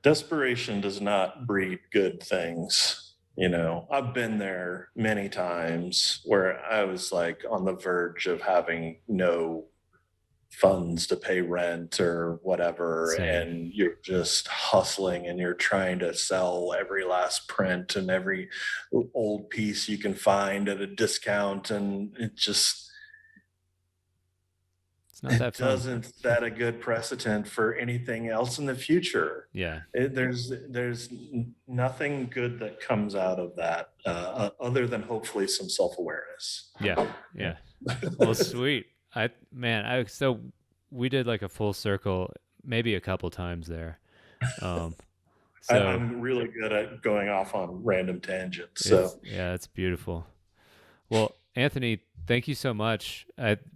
C: Desperation does not breed good things. You know, I've been there many times where I was like on the verge of having no funds to pay rent or whatever.
A: Same.
C: And you're just hustling and you're trying to sell every last print and every old piece you can find at a discount. And it just,
A: It's not that
C: it
A: fun.
C: doesn't set a good precedent for anything else in the future.
A: Yeah.
C: There's nothing good that comes out of that other than hopefully some self-awareness.
A: Yeah. Yeah. Well, sweet. So we did like a full circle, maybe a couple times there. So
C: I'm really good at going off on random tangents. So
A: it's beautiful. Well, Anthony, thank you so much.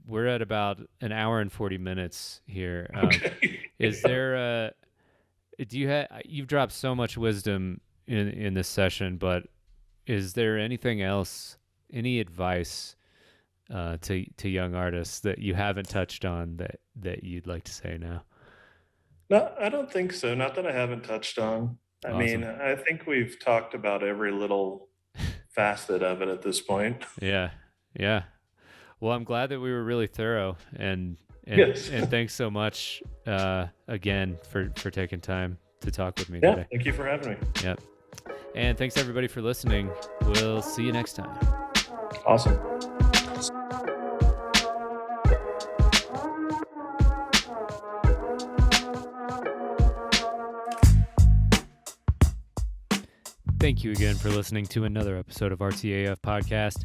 A: We're at about an hour and 40 minutes here.
C: okay.
A: Is there you've dropped so much wisdom in this session, but is there anything else, any advice to young artists that you haven't touched on that you'd like to say now?
C: No, I don't think so. Not that I haven't touched on. I mean, I think we've talked about every little facet of it at this point.
A: Yeah. Yeah. Well, I'm glad that we were really thorough, and
C: Yes.
A: and thanks so much again for taking time to talk with me
C: Yeah,
A: today.
C: thank you for having me.
A: Yep. And thanks everybody for listening. We'll see you next time.
C: Awesome.
A: Thank you again for listening to another episode of Artsy AF Podcast.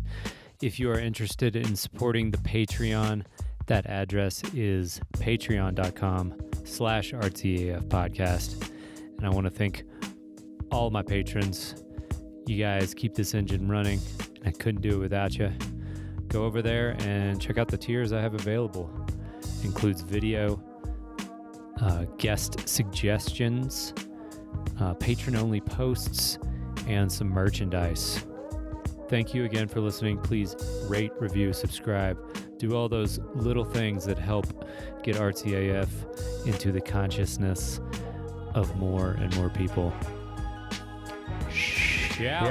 A: If you are interested in supporting the Patreon, that address is patreon.com/RTAF Podcast. And I want to thank all my patrons. You guys keep this engine running. I couldn't do it without you. Go over there and check out the tiers I have available. It includes video, guest suggestions, patron-only posts, and some merchandise. Thank you again for listening. Please rate, review, subscribe. Do all those little things that help get Artsy AF into the consciousness of more and more people. Shout.